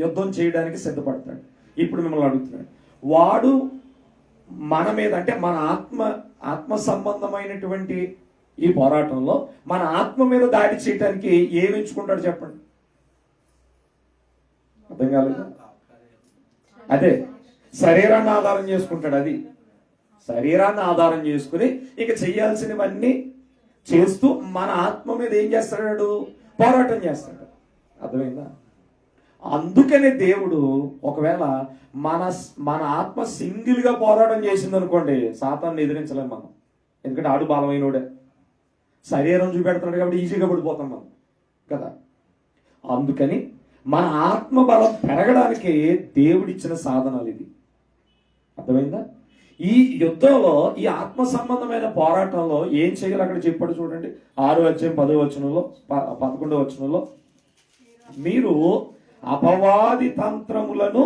యుద్ధం చేయడానికి సిద్ధపడతాడు. ఇప్పుడు మిమ్మల్ని అడుగుతున్నాడు, వాడు మన మీద, అంటే మన ఆత్మ సంబంధమైనటువంటి ఈ పోరాటంలో మన ఆత్మ మీద దాడి చేయడానికి ఏమి ఎంచుకుంటాడు చెప్పండి? అర్థం కాలేదు? అదే శరీరాన్ని ఆధారం చేసుకుంటాడు. అది శరీరాన్ని ఆధారం చేసుకుని ఇక చేయాల్సినవన్నీ చేస్తూ మన ఆత్మ మీద ఏం చేస్తాడు? పోరాటం చేస్తాడు. అర్థమైందా? అందుకనే దేవుడు ఒకవేళ మన ఆత్మ సింగిల్ గా పోరాటం చేసింది అనుకోండి, సాతాన్ని ఎదిరించలేం మనం. ఎందుకంటే ఆడు బలమైనోడే, శరీరం చూపెడుతున్నాడు కాబట్టి ఈజీగా పడిపోతాం మనం కదా. అందుకని మన ఆత్మ బలం పెరగడానికి దేవుడిచ్చిన సాధనాలు ఇది. అర్థమైందా? ఈ యుద్ధంలో, ఈ ఆత్మ సంబంధమైన పోరాటంలో ఏం చేయాలి అక్కడ చెప్పాడు చూడండి. 6వ అధ్యాయం 10వ వచనంలో, 11వ వచనంలో, మీరు అపవాది తంత్రములను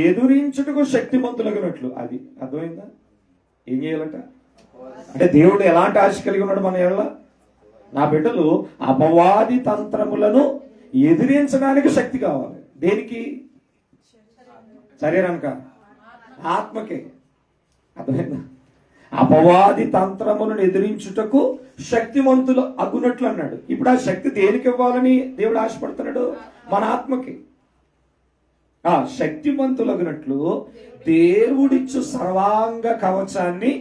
ఎదురించుటకు శక్తిమంతులగినట్లు. అది అర్థమైందా? ఏం చేయాలట అంటే దేవుడు ఎలాంటి ఆశ కలిగి ఉన్నాడు మన ఎడల? నా బిడ్డలు అపవాది తంత్రములను ఎదిరించడానికి శక్తి కావాలి. దేనికి? శరీరానిక? ఆత్మకే. అర్థమైందా? అపవాది తంత్రములను ఎదిరించుటకు శక్తిమంతులు అగునట్లు అన్నాడు. ఇప్పుడు ఆ శక్తి దేనికి ఇవ్వాలని దేవుడు ఆశపడుతున్నాడు? మన ఆత్మకి. ఆ శక్తిమంతులగినట్లు దేవుడిచ్చు సర్వాంగ కవచాన్ని,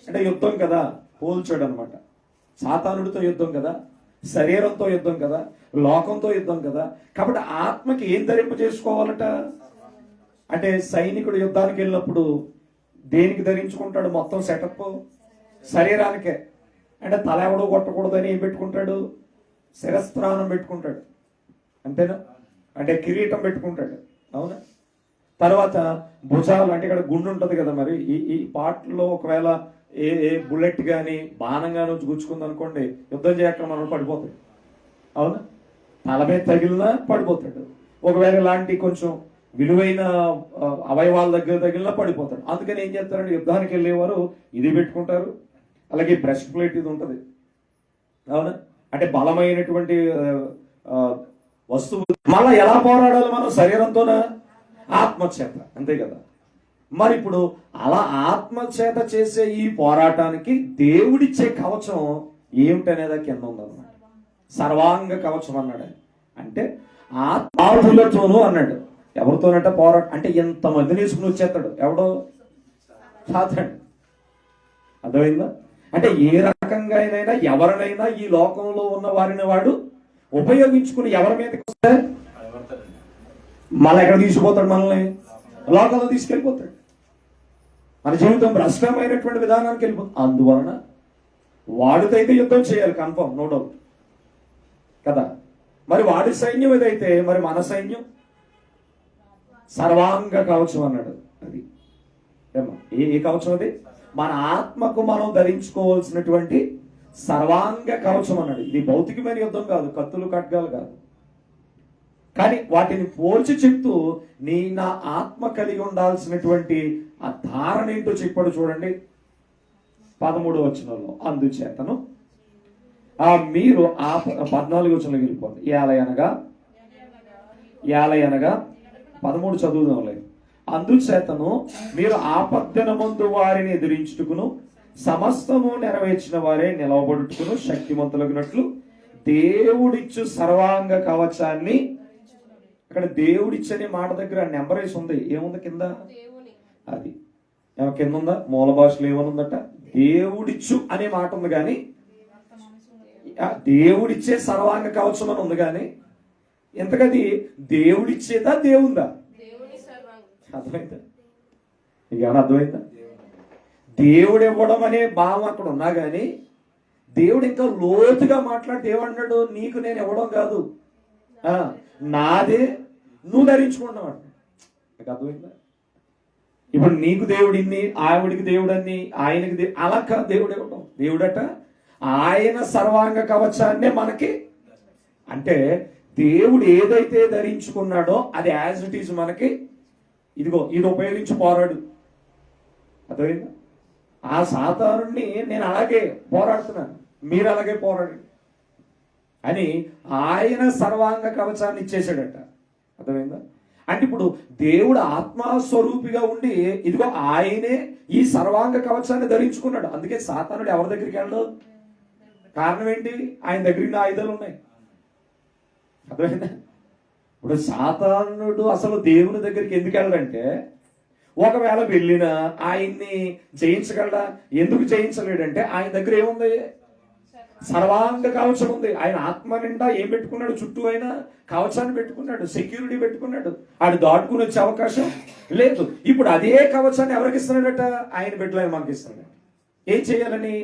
అంటే యుద్ధం కదా, పోల్చాడు అనమాట. సాతానుడితో యుద్ధం కదా, శరీరంతో యుద్ధం కదా, లోకంతో యుద్ధం కదా. కాబట్టి ఆత్మకి ఏం ధరింప చేసుకోవాలట అంటే, సైనికుడు యుద్ధానికి వెళ్ళినప్పుడు దేనికి ధరించుకుంటాడు? మొత్తం సెటప్ శరీరానికే. అంటే తల ఎవడో కొట్టకూడదని ఏం పెట్టుకుంటాడు? శిరస్త్రానం పెట్టుకుంటాడు, అంతేనా? అంటే కిరీటం పెట్టుకుంటాడు, అవునా? తర్వాత భుజాలు, అంటే ఇక్కడ గుండు ఉంటుంది కదా, మరి ఈ పాటలో ఒకవేళ ఏ బుల్లెట్ కానీ బాణం కానీ వచ్చి గుచ్చుకుంది అనుకోండి, యుద్ధం చేయక మనం పడిపోతాడు, అవునా? తల మీద తగిలినా పడిపోతాడు. ఒకవేళ ఇలాంటి కొంచెం విలువైన అవయవాల దగ్గర తగిలినా పడిపోతాడు. అందుకని ఏం చేస్తారంటే, యుద్ధానికి వెళ్ళేవారు ఇది పెట్టుకుంటారు, అలాగే బ్రెస్ట్ ప్లేట్ ఇది ఉంటుంది, అవునా? అంటే బలమైనటువంటి వస్తువు. మళ్ళా ఎలా పోరాడాలి మనం? శరీరంతోన, ఆత్మచేత, అంతే కదా. మరి ఇప్పుడు అలా ఆత్మచేత చేసే ఈ పోరాటానికి దేవుడిచ్చే కవచం ఏమిటనేది కింద ఉందన్నమాట. సర్వాంగ కవచం అన్నాడు. అంటే ఆత్మార్థులతోనూ అన్నాడు. ఎవరితోనంటే పోరాటం అంటే ఎంతమందిని తీసుకుని వచ్చేస్తాడు ఎవడో? సాతాడు. అర్థమైందా? అంటే ఏ రకంగా అయినా ఎవరినైనా ఈ లోకంలో ఉన్న వారిని వాడు ఉపయోగించుకుని ఎవరి మీదకి వస్తే మళ్ళీ ఎక్కడ తీసుకుపోతాడు? మనల్ని లోకంలో తీసుకెళ్ళిపోతాడు. మన జీవితం భ్రష్టమైనటువంటి విధానానికి వెళ్ళిపోతుంది. అందువలన వాడితో అయితే యుద్ధం చేయాలి, కన్ఫర్మ్, నో డౌట్ కదా. మరి వాడి సైన్యం ఏదైతే, మరి మన సైన్యం సర్వాంగ కవచం అన్నాడు. అది ఏమా ఏ కవచం? అది మన ఆత్మకు మనం ధరించుకోవాల్సినటువంటి సర్వాంగ కవచం అన్నాడు. ఇది భౌతికమైన యుద్ధం కాదు, కత్తులు ఖడ్గాలు కాదు. కానీ వాటిని పోల్చి చెప్తూ నా ఆత్మ కలిగి ఉండాల్సినటువంటి ఆ ధారణ ఏంటో చెప్పాడు చూడండి. 13వ వచనంలో, అందుచేతను మీరు 14వ వచనంలోకి వెళ్ళిపోండి. యాలయనగా 13 చదువుదాం లేదు. అందుచేతను మీరు ఆపద్దనమందు వారిని ఎదిరించుటకును సమస్తము నెరవేర్చిన వారే నిలవబడుటకును శక్తిమంతులగినట్లు దేవుడిచ్చు సర్వాంగ కవచాన్ని. అక్కడ దేవుడిచ్చనే మాట దగ్గర నెంబర్ వేసి ఉంది. ఏముంది కింద? అది కింద ఉందా? మూల భాషలో ఏమనుందట? దేవుడిచ్చు అనే మాట ఉంది, కానీ దేవుడిచ్చే సర్వాంగ కవచం అని ఉంది, కానీ ఎంతకది దేవుడిచ్చేదా దేవుందా? అర్థమైందా? ఏమైనా అర్థమైందా? దేవుడు ఇవ్వడం అనే భావం అక్కడ ఉన్నా కానీ దేవుడు ఇంకా లోతుగా మాట్లాడితే ఏమన్నాడు? నీకు నేను ఇవ్వడం కాదు, నాదే నువ్వు ధరించుకుంటున్నావు అంట. నాకు అర్థమైందా? ఇప్పుడు నీకు దేవుడిని, ఆవిడికి దేవుడని, ఆయనకి అలా కాదు దేవుడు ఇవ్వడం. దేవుడట ఆయన సర్వాంగ కవచాన్నే మనకి. అంటే దేవుడు ఏదైతే ధరించుకున్నాడో అది యాజ్ ఇట్ ఈజ్ మనకి. ఇదిగో ఇది ఉపయోగించి పోరాడు. అర్థమైందా? ఆ సాతానుడిని నేను అలాగే పోరాడుతున్నాను, మీరు అలాగే పోరాడండి అని ఆయన సర్వాంగ కవచాన్ని ఇచ్చేసాడట. అర్థమైందా? అంటే ఇప్పుడు దేవుడు ఆత్మస్వరూపిగా ఉండి ఇదిగో ఆయనే ఈ సర్వాంగ కవచాన్ని ధరించుకున్నాడు. అందుకే సాతానుడు ఎవరి దగ్గరికి వెళ్ళడు? కారణం ఏంటి? ఆయన దగ్గర ఆయుధాలు ఉన్నాయి. అర్థమైందా? ఇప్పుడు సాతానుడు అసలు దేవుని దగ్గరికి ఎందుకు వెళ్ళడంటే, ఒకవేళ వెళ్ళినా ఆయన్ని జయించగలడా? ఎందుకు జయించలేడంటే ఆయన దగ్గర ఏముంది? సర్వాంగ కవచం ఉంది. ఆయన ఆత్మ నిండా ఏం పెట్టుకున్నాడు? చుట్టూ ఆయన కవచాన్ని పెట్టుకున్నాడు, సెక్యూరిటీ పెట్టుకున్నాడు. ఆడు దాటుకుని వచ్చే అవకాశం లేదు. ఇప్పుడు అదే కవచాన్ని ఎవరికి ఇస్తున్నాడట? ఆయన బిడ్డలు మనకి ఇస్తున్నాడు. ఏం చేయాలని?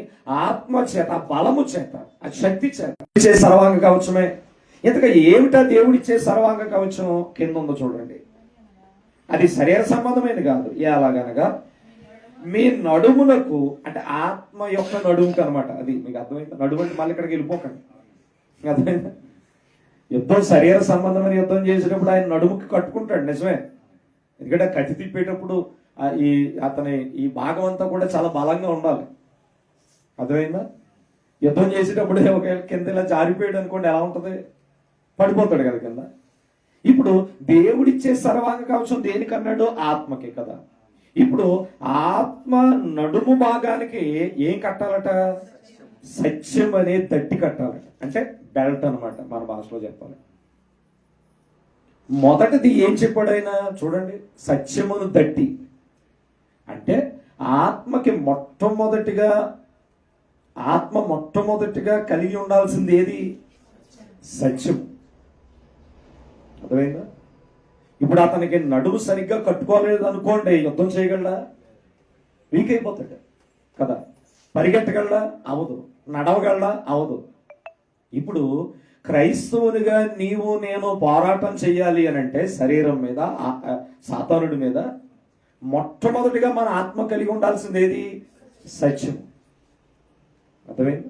ఆత్మ చేత, బలము చేత, ఆ శక్తి చేత సర్వాంగ కవచమే. ఇంతగా ఏమిటా దేవుడిచ్చే సర్వాంగ కవచం కింద ఉందో చూడండి. అది శరీర సంబంధమైనది కాదు. ఎలాగనగా మీ నడుములకు, అంటే ఆత్మ యొక్క నడుముకు అనమాట. అది మీకు అర్థమైంది? నడుము అంటే మళ్ళీ ఇక్కడికి వెళ్ళిపోకండి. అర్థమైందా? యుద్ధం శరీర సంబంధమైన యుద్ధం చేసేటప్పుడు ఆయన నడుముకి కట్టుకుంటాడు, నిజమే. ఎందుకంటే కత్తి తిప్పేటప్పుడు అతని ఈ భాగం అంతా కూడా చాలా బలంగా ఉండాలి. అర్థమైందా? యుద్ధం చేసేటప్పుడు ఒక కింద ఇలా జారిపోయాడు అనుకోండి, ఎలా ఉంటుంది? పడిపోతాడు కదా కింద. ఇప్పుడు దేవుడిచ్చే సర్వాంగ కవచం దేనికన్నాడు? ఆత్మకి కదా. ఇప్పుడు ఆత్మ నడుము భాగానికి ఏం కట్టాలట? సత్యం అనే దట్టి కట్టాలట. అంటే బెల్ట్ అనమాట మన భాషలో చెప్పాలి. మొదటిది ఏం చెప్పాడు ఆయన చూడండి, సత్యమును దట్టి. అంటే ఆత్మ మొట్టమొదటిగా కలిగి ఉండాల్సింది ఏది? సత్యం. అర్థమైందా? ఇప్పుడు అతనికి నడుము సరిగ్గా కట్టుకోలేదు అనుకోండి, యుద్ధం చేయగలడా? వీక్ అయిపోతాడు కదా. పరిగెట్టగలడా? అవదు. నడవగలడా? అవదు. ఇప్పుడు క్రైస్తవునిగా నీవు నేను పోరాటం చెయ్యాలి అని అంటే శరీరం మీద, సాతానుడి మీద మొట్టమొదటిగా మన ఆత్మ కలిగి ఉండాల్సింది ఏది? సత్యం. అర్థమైంది?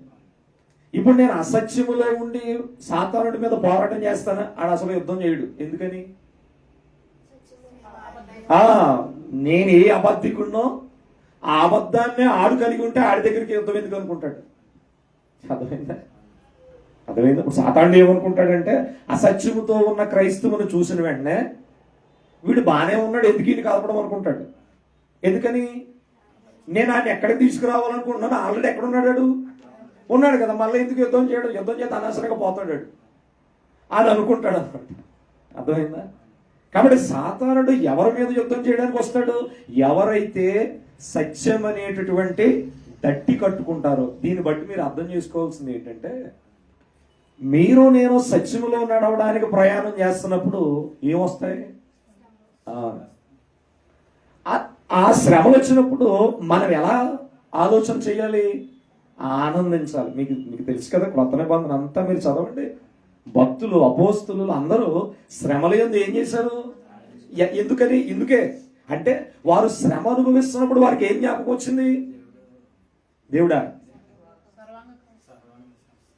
ఇప్పుడు నేను అసత్యములో ఉండి సాతానుడి మీద పోరాటం చేస్తాను, ఆడ అసలు యుద్ధం చేయడు. ఎందుకని? నేను ఏ అబద్ధికున్నో ఆ అబద్ధాన్ని ఆడు కలిగి ఉంటే ఆడి దగ్గరికి యుద్ధం ఎందుకు అనుకుంటాడు. అర్థమైందా? ఇప్పుడు సాతానుడు ఏమనుకుంటాడంటే, అసత్యముతో ఉన్న క్రైస్తవుని చూసిన వెంటనే వీడు బాగానే ఉన్నాడు, ఎందుకు ఈయన కలపడం అనుకుంటాడు. ఎందుకని? నేను ఆయన ఎక్కడికి తీసుకురావాలనుకుంటున్నాను, ఆల్రెడీ ఎక్కడున్నాడు? ఉన్నాడు కదా. మళ్ళీ ఎందుకు యుద్ధం చేయడం? యుద్ధం చేత అనవసరంగా పోతాడు అని అనుకుంటాడు అనమాట. అర్థమైందా? కాబట్టి సాతానుడు ఎవరి మీద యుద్ధం చేయడానికి వస్తాడు? ఎవరైతే సత్యం అనేటటువంటి దట్టి కట్టుకుంటారో. దీన్ని బట్టి మీరు అర్థం చేసుకోవాల్సింది ఏంటంటే, మీరు నేను సత్యములో నడవడానికి ప్రయాణం చేస్తున్నప్పుడు ఏమొస్తాయి? ఆ శ్రమలు వచ్చినప్పుడు మనం ఎలా ఆలోచన చేయాలి? ఆనందించాలి. మీకు తెలుసు కదా, క్రొత్త నిబంధన అంతా మీరు చదవండి. భక్తులు, అపోస్తులు అందరూ శ్రమల యందు ఏం చేశారు? ఎందుకే అంటే వారు శ్రమ అనుభవిస్తున్నప్పుడు వారికి ఏం జ్ఞాపకం వచ్చింది? దేవుడా,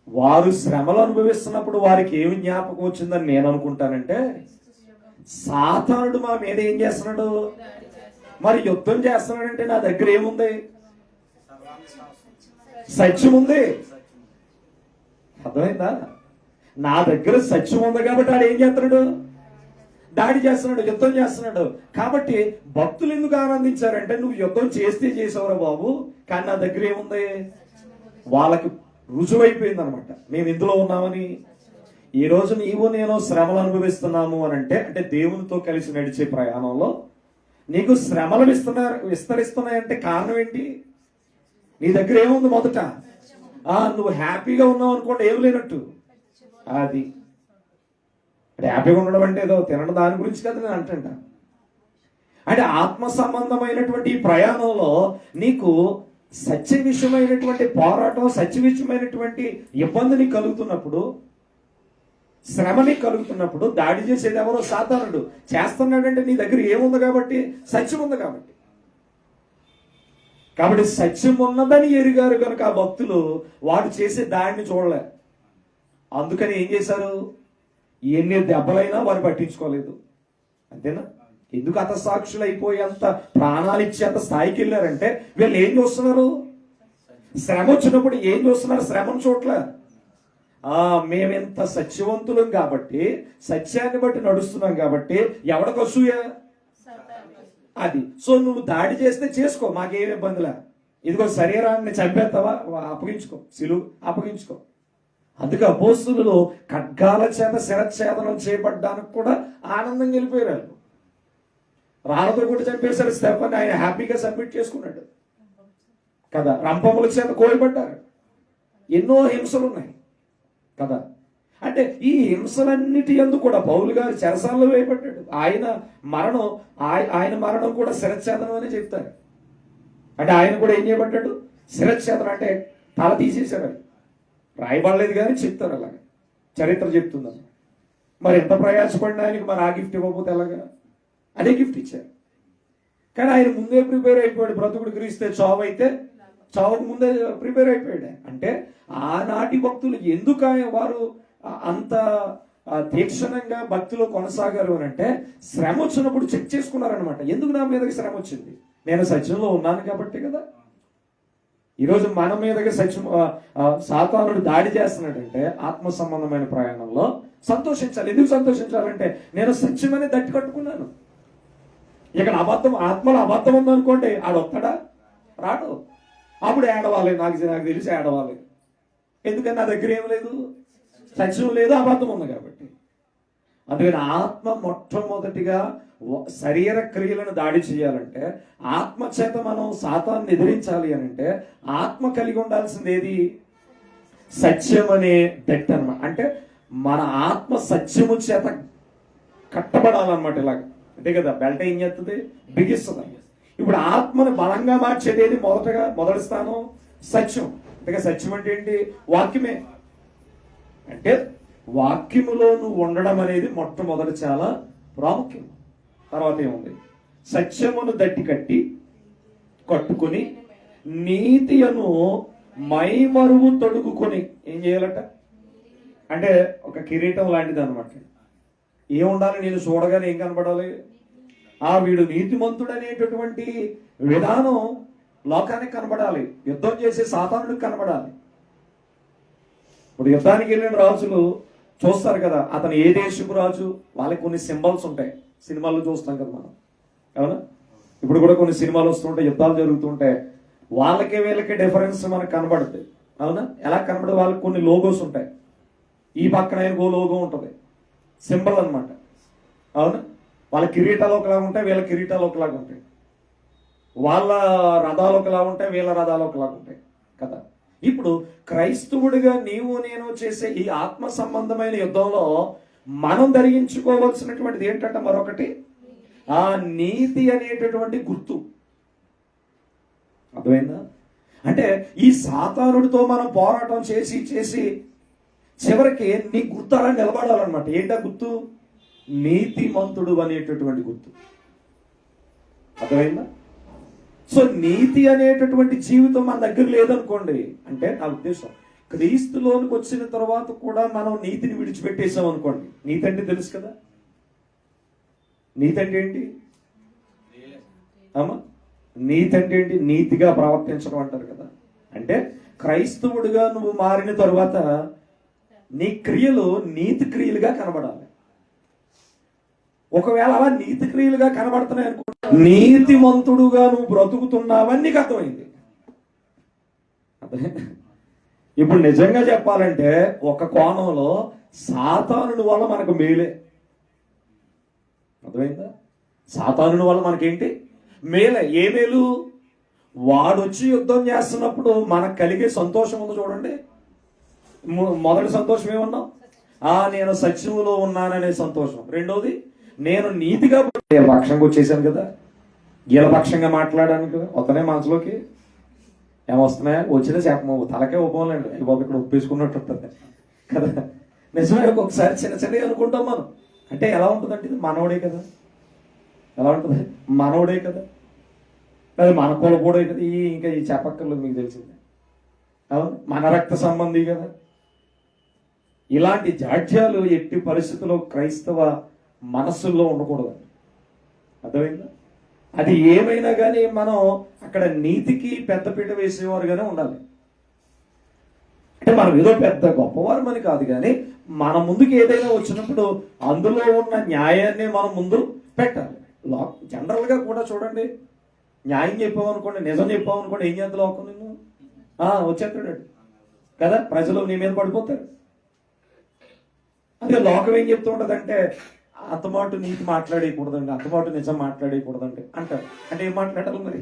వారు శ్రమలు అనుభవిస్తున్నప్పుడు వారికి ఏమి జ్ఞాపకం వచ్చిందని నేను అనుకుంటానంటే, సాతానుడు మా మీద ఏం చేస్తున్నాడు? మరి యుద్ధం చేస్తున్నాడంటే నా దగ్గర ఏముంది? సత్యం ఉంది. అర్థమైందా? నా దగ్గర సత్యం ఉంది కాబట్టి ఆడు ఏం చేస్తున్నాడు? దాడి చేస్తున్నాడు, యుద్ధం చేస్తున్నాడు. కాబట్టి భక్తులు ఎందుకు ఆనందించారంటే, నువ్వు యుద్ధం చేస్తే చేసావురా బాబు, కానీ నా దగ్గర ఏముంది? వాళ్ళకి రుజువైపోయింది అనమాట, మేము ఇందులో ఉన్నామని. ఈ రోజు నీవు నేను శ్రమలు అనుభవిస్తున్నాము అని అంటే దేవునితో కలిసి నడిచే ప్రయాణంలో నీకు శ్రమలు విస్తరిస్తున్నాయంటే కారణం ఏంటి? నీ దగ్గర ఏముంది? మొదట నువ్వు హ్యాపీగా ఉన్నావు అనుకోండి, ఏమి లేనట్టు. అది హ్యాపీగా ఉండడం అంటే ఏదో తినడం దాని గురించి కదా నేను అంటా. అంటే ఆత్మ సంబంధమైనటువంటి ఈ ప్రయాణంలో నీకు సత్య విషయమైనటువంటి పోరాటం, సత్య విషయమైనటువంటి ఇబ్బందిని కలుగుతున్నప్పుడు, శ్రమని కలుగుతున్నప్పుడు దాడి చేసేది ఎవరో? సాతానుడు. చేస్తున్నాడంటే నీ దగ్గర ఏముంది కాబట్టి? సత్యం ఉంది కాబట్టి. కాబట్టి సత్యం ఉన్నదని ఎరిగారు కనుక ఆ భక్తులు వాడు చేసే దాడిని చూడలే. అందుకని ఏం చేశారు? ఎన్ని దెబ్బలైనా వారు పట్టించుకోలేదు. అంతేనా? ఎందుకు హతసాక్షులు అయిపోయేంత ప్రాణాలు ఇచ్చేంత స్థాయికి వెళ్ళారంటే, వీళ్ళు ఏం చూస్తున్నారు? శ్రమ వచ్చినప్పుడు ఏం చూస్తున్నారు? శ్రమను చూడలే. మేమెంత సత్యవంతులం కాబట్టి, సత్యాన్ని బట్టి నడుస్తున్నాం కాబట్టి ఎవడికి అసూయ? అది. సో నువ్వు దాడి చేస్తే చేసుకో, మాకేం ఇబ్బందిలే. ఇదిగో శరీరాన్ని చంపేస్తావా? అప్పగించుకో, సిలువు అప్పగించుకో. అందుకే అపోస్తులు ఖడ్గాల చేత శిరచ్ఛేదనం చేయబడ్డానికి కూడా ఆనందంగా వెళ్ళిపోయారు. రాళ్ళతో కూడా చంపేశారు స్టెఫన్, ఆయన హ్యాపీగా సబ్మిట్ చేసుకున్నాడు కదా. రంపముల చేత కోయబడ్డారు. ఎన్నో హింసలు ఉన్నాయి కదా. అంటే ఈ హింసలన్నిటి యందు కూడా పౌలు గారు చెరసాలలో వేయబడ్డాడు. ఆయన మరణం కూడా శిరచ్ఛేదనం అని చెప్తారు. అంటే ఆయన కూడా ఏం చేయబడ్డాడు? శిరచ్ఛేదనం అంటే తల తీసేశారు. రాయబడలేదు కానీ చెప్తారు అలాగే. చరిత్ర చెప్తుందని. మరి ఎంత ప్రయాసపడినా ఆయనకి మరి ఆ గిఫ్ట్ ఇవ్వకపోతే ఎలాగా? అదే గిఫ్ట్ ఇచ్చారు. కానీ ఆయన ముందే ప్రిపేర్ అయిపోయాడు. బ్రతుకుడు క్రీస్తే చావు అయితే చావుకు ముందే ప్రిపేర్ అయిపోయాడు. అంటే ఆనాటి భక్తులు ఎందుకు వారు అంత తీక్షణంగా భక్తిలో కొనసాగారు అని అంటే, శ్రమ వచ్చినప్పుడు చెక్ చేసుకున్నారనమాట. ఎందుకు నా మీదకి శ్రమ వచ్చింది? నేను సత్యంలో ఉన్నాను కాబట్టి కదా. ఈరోజు మన మీదకి సాతానుడు దాడి చేస్తున్నాడంటే ఆత్మ సంబంధమైన ప్రయాణంలో సంతోషించాలి. ఎందుకు సంతోషించాలంటే నేను సత్యమని దట్టి కట్టుకున్నాను. ఇక్కడ అబద్ధం, ఆత్మలో అబద్ధం ఉందనుకోండి, ఆడొస్తాడా? రాడు. అప్పుడు ఏడవాలి, నాకు తెలిసి ఏడవాలి. ఎందుకని నా దగ్గర ఏం లేదు, సత్యం లేదు, అబద్ధం ఉంది కాబట్టి. అందుకని ఆత్మ మొట్టమొదటిగా శరీర క్రియలను దాడి చేయాలంటే, ఆత్మ చేత మనం సాతాన్ని ఎదిరించాలి అని అంటే ఆత్మ కలిగి ఉండాల్సింది ఏది? సత్యం అనే దట్ అన్నమాట. అంటే మన ఆత్మ సత్యము చేత కట్టబడాలన్నమాట. ఇలాగ అంతే కదా. బెల్ట్ ఏం చేస్తుంది? బిగిస్తుంది. ఇప్పుడు ఆత్మను బలంగా మార్చేది ఏది? మొదటి స్థానం సత్యం. అంటే సత్యం అంటే ఏంటి? వాక్యమే. అంటే వాక్యములో నువ్వు ఉండడం అనేది మొట్టమొదటి చాలా ప్రాముఖ్యం. తర్వాత ఏముంది? సత్యమును దట్టి కట్టుకొని నీతి అను మైమరువు తొడుగుకొని ఏం చేయాలట? అంటే ఒక కిరీటం లాంటిది అనమాట. ఏముండాలి? నేను చూడగానే ఏం కనపడాలి? వీడు నీతిమంతుడు అనేటటువంటి విధానం లోకానికి కనపడాలి. యుద్ధం చేసే సాతానుడికి కనపడాలి. ఇప్పుడు యుద్ధానికి వెళ్ళిన రాజులు చూస్తారు కదా, అతను ఏ దేశపు రాజు, వాళ్ళకి కొన్ని సింబల్స్ ఉంటాయి. సినిమాల్లో చూస్తాం కదా మనం, అవునా? ఇప్పుడు కూడా కొన్ని సినిమాలు వస్తుంటాయి, యుద్ధాలు జరుగుతుంటాయి. వాళ్ళకి వీళ్ళకి డిఫరెన్స్ మనకు కనబడుతుంది, అవునా? ఎలా కనబడదు? వాళ్ళకి కొన్ని లోగోస్ ఉంటాయి. ఈ పక్కన ఇంకో లోగో ఉంటుంది, సింబల్ అనమాట, అవునా? వాళ్ళ కిరీటాలు ఒకలాగా ఉంటాయి, వీళ్ళ కిరీటాలు ఒకలాగా ఉంటాయి. వాళ్ళ రథాలు ఒకలా ఉంటాయి, వీళ్ళ రథాలు ఒకలాగా ఉంటాయి కదా. ఇప్పుడు క్రైస్తవుడిగా నీవు నేను చేసే ఈ ఆత్మ సంబంధమైన యుద్ధంలో మనం ధరించుకోవాల్సినటువంటిది ఏంటంటే మరొకటి, ఆ నీతి అనేటటువంటి గుర్తు. అర్థమైందా? అంటే ఈ సాతానుడితో మనం పోరాటం చేసి చివరికి నీ గుర్తు అలా నిలబడాలన్నమాట. ఏంటా గుర్తు? నీతిమంతుడు అనేటటువంటి గుర్తు. అర్థమైందా? సో నీతి అనేటటువంటి జీవితం మన దగ్గర లేదనుకోండి, అంటే నా ఉద్దేశం క్రీస్తులోనికి వచ్చిన తర్వాత కూడా మనం నీతిని విడిచిపెట్టేసాం అనుకోండి. నీతి అంటే తెలుసు కదా. నీతి అంటే ఏంటి అమ్మా? నీతి అంటే ఏంటి? నీతిగా ప్రవర్తించడం అంటారు కదా. అంటే క్రైస్తవుడిగా నువ్వు మారిన తరువాత నీ క్రియలు నీతి క్రియలుగా కనబడాలి. ఒకవేళ అలా నీతి క్రియలుగా కనబడుతున్నాయి అనుకో, నీతిమంతుడుగా నువ్వు బ్రతుకుతున్నావని నీకు అర్థమైంది. ఇప్పుడు నిజంగా చెప్పాలంటే ఒక కోణంలో సాతానుడి వల్ల మనకు మేలే. అర్థమైందా? సాతానుడి వల్ల మనకేంటి మేలే? ఏ మేలు? వాడొచ్చి యుద్ధం చేస్తున్నప్పుడు మనకు కలిగే సంతోషం ఉందో చూడండి. మొదటి సంతోషం ఏమన్నాం? నేను సత్యములో ఉన్నాననే సంతోషం. రెండోది, నేను నీతిగా పక్షంగా వచ్చేసాను కదా, గీలపక్షంగా మాట్లాడడానికి వస్తనే మనసులోకి ఏమొస్తున్నాయా? వచ్చినా చెప్పమవు, తలకే ఒప్పుకోలేండి. ఈ బాబు ఇక్కడ ఒప్పేసుకున్నట్టు ఉంటుంది కదా. నిజమే, ఒక్కొక్కసారి చిన్న అనుకుంటాం మనం. అంటే ఎలా ఉంటుందంటే ఇది మనోడే కదా. ఎలా ఉంటుంది? మనోడే కదా, అది మన కులపోడే కదా. ఇంకా ఈ చెప్పక్కర్లేదు, మీకు తెలిసిందే. అవును, మన రక్త సంబంధి కదా. ఇలాంటి జాడ్యాలు ఎట్టి పరిస్థితుల్లో క్రైస్తవ మనస్సుల్లో ఉండకూడదు. అర్థమైందా? అది ఏమైనా కానీ మనం అక్కడ నీతికి పెద్దపీట వేసేవారుగానే ఉండాలి. అంటే మనం ఏదో పెద్ద గొప్పవారు అని కాదు, కానీ మన ముందుకు ఏదైనా వచ్చినప్పుడు అందులో ఉన్న న్యాయాన్ని మనం ముందు పెట్టాలి. జనరల్గా కూడా చూడండి, న్యాయం చెప్పామనుకోండి, నిజం చెప్పామనుకోండి, ఏం చేద్దాం లోకం నిన్ను వచ్చేస్తాడు కదా, ప్రజలు నీ మీద పడిపోతారు. అదే లోకం ఏం చెప్తూ ఉంటుందంటే, అంతమాటు నీతి మాట్లాడేయకూడదండి, అంతమాటు నిజం మాట్లాడేయకూడదండి అంటారు. అంటే ఏం మాట్లాడాలి మరి?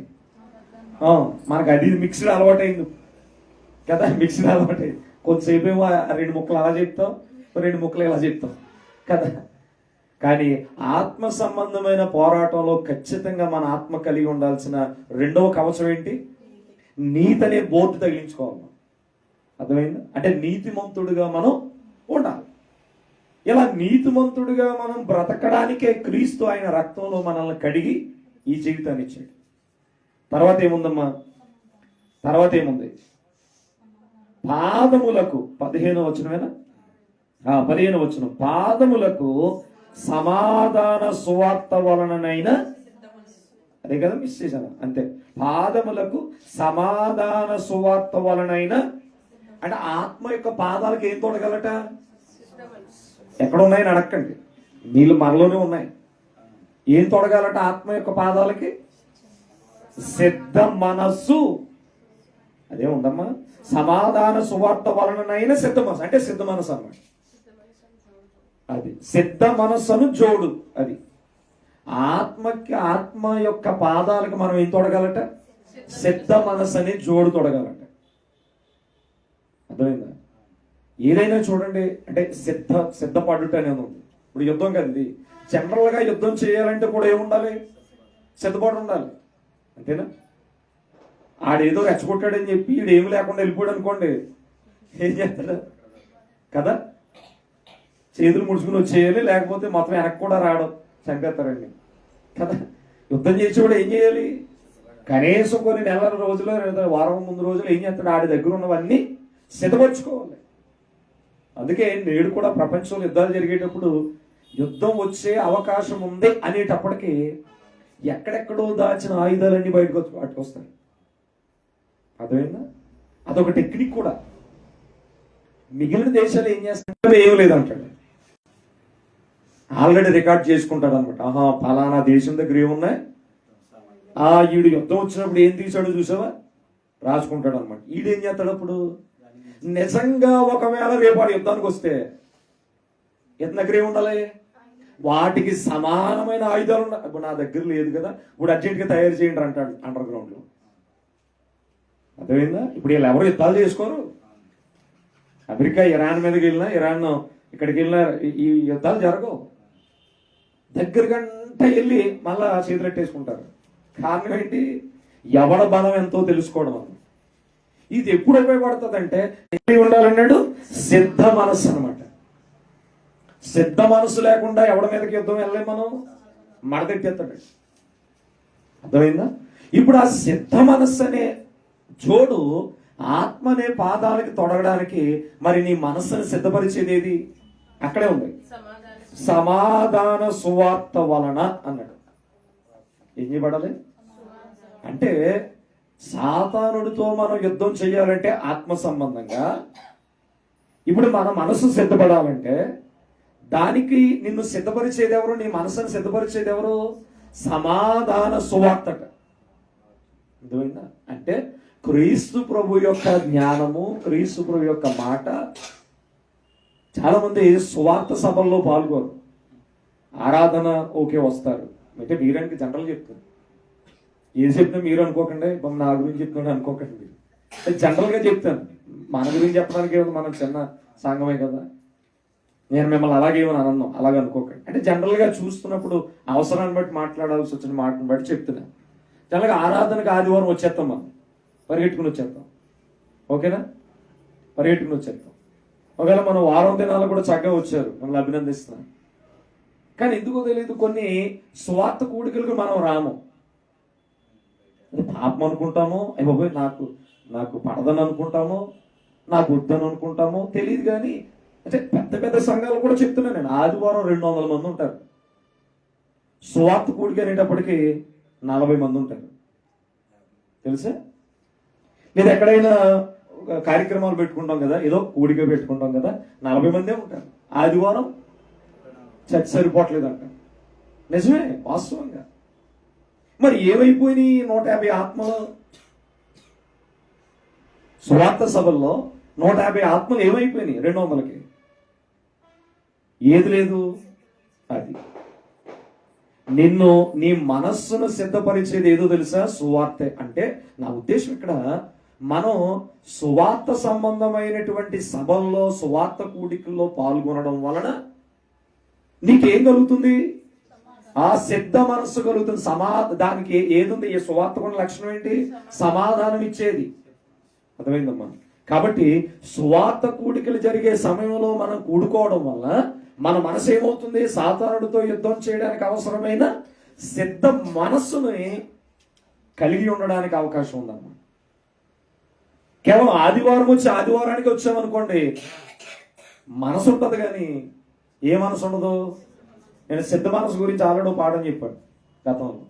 మనకు అది మిక్స్డ్ అలవాటైంది కదా, మిక్స్డ్ అలవాటైంది. కొద్దిసేపు ఏమో 2 ముక్కలు అలా చెప్తాం, 2 ముక్కలు ఇలా చెప్తాం కదా. కానీ ఆత్మ సంబంధమైన పోరాటంలో ఖచ్చితంగా మన ఆత్మ కలిగి ఉండాల్సిన రెండవ కవచం ఏంటి? నీతి అనే బోర్డు తగిలించుకోవాలి. అర్థమైందా? అంటే నీతిమంతుడుగా మనం ఉండాలి. ఇలా నీతిమంతుడిగా మనం బ్రతకడానికే క్రీస్తు ఆయన రక్తంలో మనల్ని కడిగి ఈ జీవితాన్ని ఇచ్చాడు. తర్వాత ఏముందమ్మా? తర్వాత ఏముంది? పాదములకు 15వ వచనమేనా? 15వ వచనం, పాదములకు సమాధాన సువార్త వలననైనా, అదే కదా మిస్ చేశాను, అంతే. పాదములకు సమాధాన సువార్త వలనైనా అంటే ఆత్మ యొక్క పాదాలకు ఏం తోడగలట? ఎక్కడ ఉన్నాయని అడక్కండి, నీళ్ళు మనలోనే ఉన్నాయి. ఏం తొడగాలట ఆత్మ యొక్క పాదాలకి? సిద్ధ మనస్సు. అదే ఉందమ్మా, సమాధాన సువార్త వలననైనా సిద్ధ మనసు అంటే సిద్ధ మనసు అన్నమాట. అది సిద్ధ మనస్సును జోడు. అది ఆత్మకి, ఆత్మ యొక్క పాదాలకు మనం ఏం తొడగాలట? సిద్ధ మనస్సు అని జోడు తొడగాలట. అర్థమైందా? ఏదైనా చూడండి, అంటే సిద్ధపడుట అనేది ఉంది. ఇప్పుడు యుద్ధం కదండి, జనరల్ గా యుద్ధం చేయాలంటే కూడా ఏముండాలి? సిద్ధపాటు ఉండాలి, అంతేనా? ఆడేదో రెచ్చగొట్టాడని చెప్పి ఈడు ఏమి లేకుండా వెళ్ళిపోయాడు అనుకోండి, ఏం చేస్తాడు కదా? చేతులు ముడుచుకుని వచ్చేయాలి, లేకపోతే మొత్తం వెనక్కి కూడా రావడం, చంపేస్తారండి కదా. యుద్ధం చేసేవాడు ఏం చేయాలి? కనీసం కొన్ని నెలల రోజులు, వారం ముందు రోజులు ఏం చేస్తాడు? ఆడి దగ్గర ఉన్నవన్నీ సిద్ధపరచుకోవాలి. అందుకే నేడు కూడా ప్రపంచంలో యుద్ధాలు జరిగేటప్పుడు యుద్ధం వచ్చే అవకాశం ఉంది అనేటప్పటికీ ఎక్కడెక్కడో దాచిన ఆయుధాలన్నీ బయటకు వస్తాయి. అర్థమైందా? అదొక టెక్నిక్ కూడా. మిగిలిన దేశాలు ఏం చేస్తారంటే ఏం లేదంటాడు, ఆల్రెడీ రికార్డ్ చేసుకుంటాడు అనమాట. ఫలానా దేశం దగ్గర ఏమున్నాయి, ఈడు యుద్ధం వచ్చినప్పుడు ఏం తీసాడో చూసావా, రాసుకుంటాడు అనమాట. ఈడేం చేస్తాడు అప్పుడు? నిజంగా ఒకవేళ రేపాడు యుద్ధానికి వస్తే ఇతని దగ్గర ఏముండాలి? వాటికి సమానమైన ఆయుధాలు ఉన్నాయి. ఇప్పుడు నా దగ్గర లేదు కదా, ఇప్పుడు అర్జెంట్గా తయారు చేయండి అంటాడు అండర్ గ్రౌండ్ లో. అర్థమైందా? ఇప్పుడు వీళ్ళు ఎవరు యుద్ధాలు చేసుకోరు. అమెరికా ఇరాన్ మీదకి వెళ్ళినా, ఇరాన్ ఇక్కడికి వెళ్ళినా ఈ యుద్ధాలు జరగవు. దగ్గర గంట వెళ్ళి మళ్ళా చేతులెట్టేసుకుంటారు. కారణం ఏంటి? ఎవడ బలం ఎంతో తెలుసుకోవడం. ఇది ఎప్పుడు ఉపయోగపడుతుంది అంటే ఉండాలన్నాడు సిద్ధ మనస్సు అనమాట. సిద్ధ మనస్సు లేకుండా ఎవడ మీదకి యుద్ధం వెళ్ళలేం మనం, మడతెట్టేస్తాడు. అర్థమైందా? ఇప్పుడు ఆ సిద్ధ మనస్సు అనే జోడు ఆత్మనే పాదాలకి తొడగడానికి మరి నీ మనస్సును సిద్ధపరిచేది ఏది? అక్కడే ఉంది, సమాధాన సువార్త వలన అన్నాడు. ఏం చేయబడాలి అంటే సాతానుడితో మనం యుద్ధం చేయాలంటే ఆత్మ సంబంధంగా, ఇప్పుడు మన మనసు సిద్ధపడాలంటే దానికి నిన్ను సిద్ధపరిచేది ఎవరు? నీ మనసును సిద్ధపరిచేది ఎవరు? సమాధాన సువార్తట. అర్థమైందా? అంటే క్రీస్తు ప్రభు యొక్క జ్ఞానము, క్రీస్తు ప్రభు యొక్క మాట. చాలా మంది సువార్త సభల్లో పాల్గొరు, ఆరాధన ఓకే వస్తారు. అంటే మీరానికి జనరల్ చెప్తారు, ఏం చెప్తున్నా మీరు అనుకోకండి, నా గురించి చెప్తున్నాడు అనుకోకండి. మీరు జనరల్ గా చెప్తాను, మన గురించి చెప్పడానికి ఏమో మనం చిన్న సంఘమే కదా, నేను మిమ్మల్ని అలాగేమని అనను, అలాగే అనుకోకండి. అంటే జనరల్ గా చూస్తున్నప్పుడు అవసరాన్ని బట్టి మాట్లాడాల్సి వచ్చిన మాటను బట్టి చెప్తున్నాను. జనరల్గా ఆరాధనకు ఆదివారం వచ్చేస్తాం, మనం పరిగెట్టుకుని వచ్చేస్తాం, ఓకేనా? పరిగెట్టుకుని వచ్చేస్తాం. ఒకవేళ మనం వారం దినాలు కూడా చక్కగా వచ్చారు, మనల్ని అభినందిస్తున్నాం. కానీ ఎందుకో తెలియదు, కొన్ని స్వార్థ కూడికలకు మనం రాము. పాపం అనుకుంటాము, బాబోయ్ నాకు పడదని అనుకుంటాము, నాకు వద్దని అనుకుంటాము, తెలియదు. కానీ అంటే పెద్ద పెద్ద సంఘాలు కూడా చెప్తున్నాను నేను, ఆదివారం 200 మంది ఉంటారు. స్వార్థ కూడిక అనేటప్పటికీ 40 మంది ఉంటారు, తెలుసా? లేదా ఎక్కడైనా కార్యక్రమాలు పెట్టుకుంటాం కదా, ఏదో కూడిక పెట్టుకుంటాం కదా, 40 మందే ఉంటారు. ఆదివారం చర్చ సరిపోవట్లేదు అంట. నిజమే, వాస్తవంగా. మరి ఏమైపోయినాయి 150 ఆత్మలు? స్వార్థ సభల్లో 150 ఆత్మలు ఏమైపోయినాయి 200కి? ఏది లేదు. అది నిన్ను, నీ మనస్సును సిద్ధపరిచేది ఏదో తెలుసా? సువార్తే. అంటే నా ఉద్దేశం ఇక్కడ, మనం సువార్త సంబంధమైనటువంటి సభల్లో, సువార్త కూడికల్లో పాల్గొనడం వలన నీకేం కలుగుతుంది? ఆ సిద్ధ మనస్సు కలుగుతుంది. దానికి ఏదుంది? ఈ సువార్తకున్న లక్షణం ఏంటి? సమాధానం ఇచ్చేది. అర్థమైందమ్మా? కాబట్టి సువార్త కూడికలు జరిగే సమయంలో మనం కూడుకోవడం వల్ల మన మనసు ఏమవుతుంది? సాతానుడితో యుద్ధం చేయడానికి అవసరమైన సిద్ధ మనస్సుని కలిగి ఉండడానికి అవకాశం ఉందన్నమాట. కేవలం ఆదివారం వచ్చి ఆదివారానికి వచ్చామనుకోండి, మనసు ఉంటుంది కానీ ఏ మనసు ఉండదు. నేను సిద్ధ మనసు గురించి ఆల్రెడీ పాఠం చెప్పాడు గతంలో,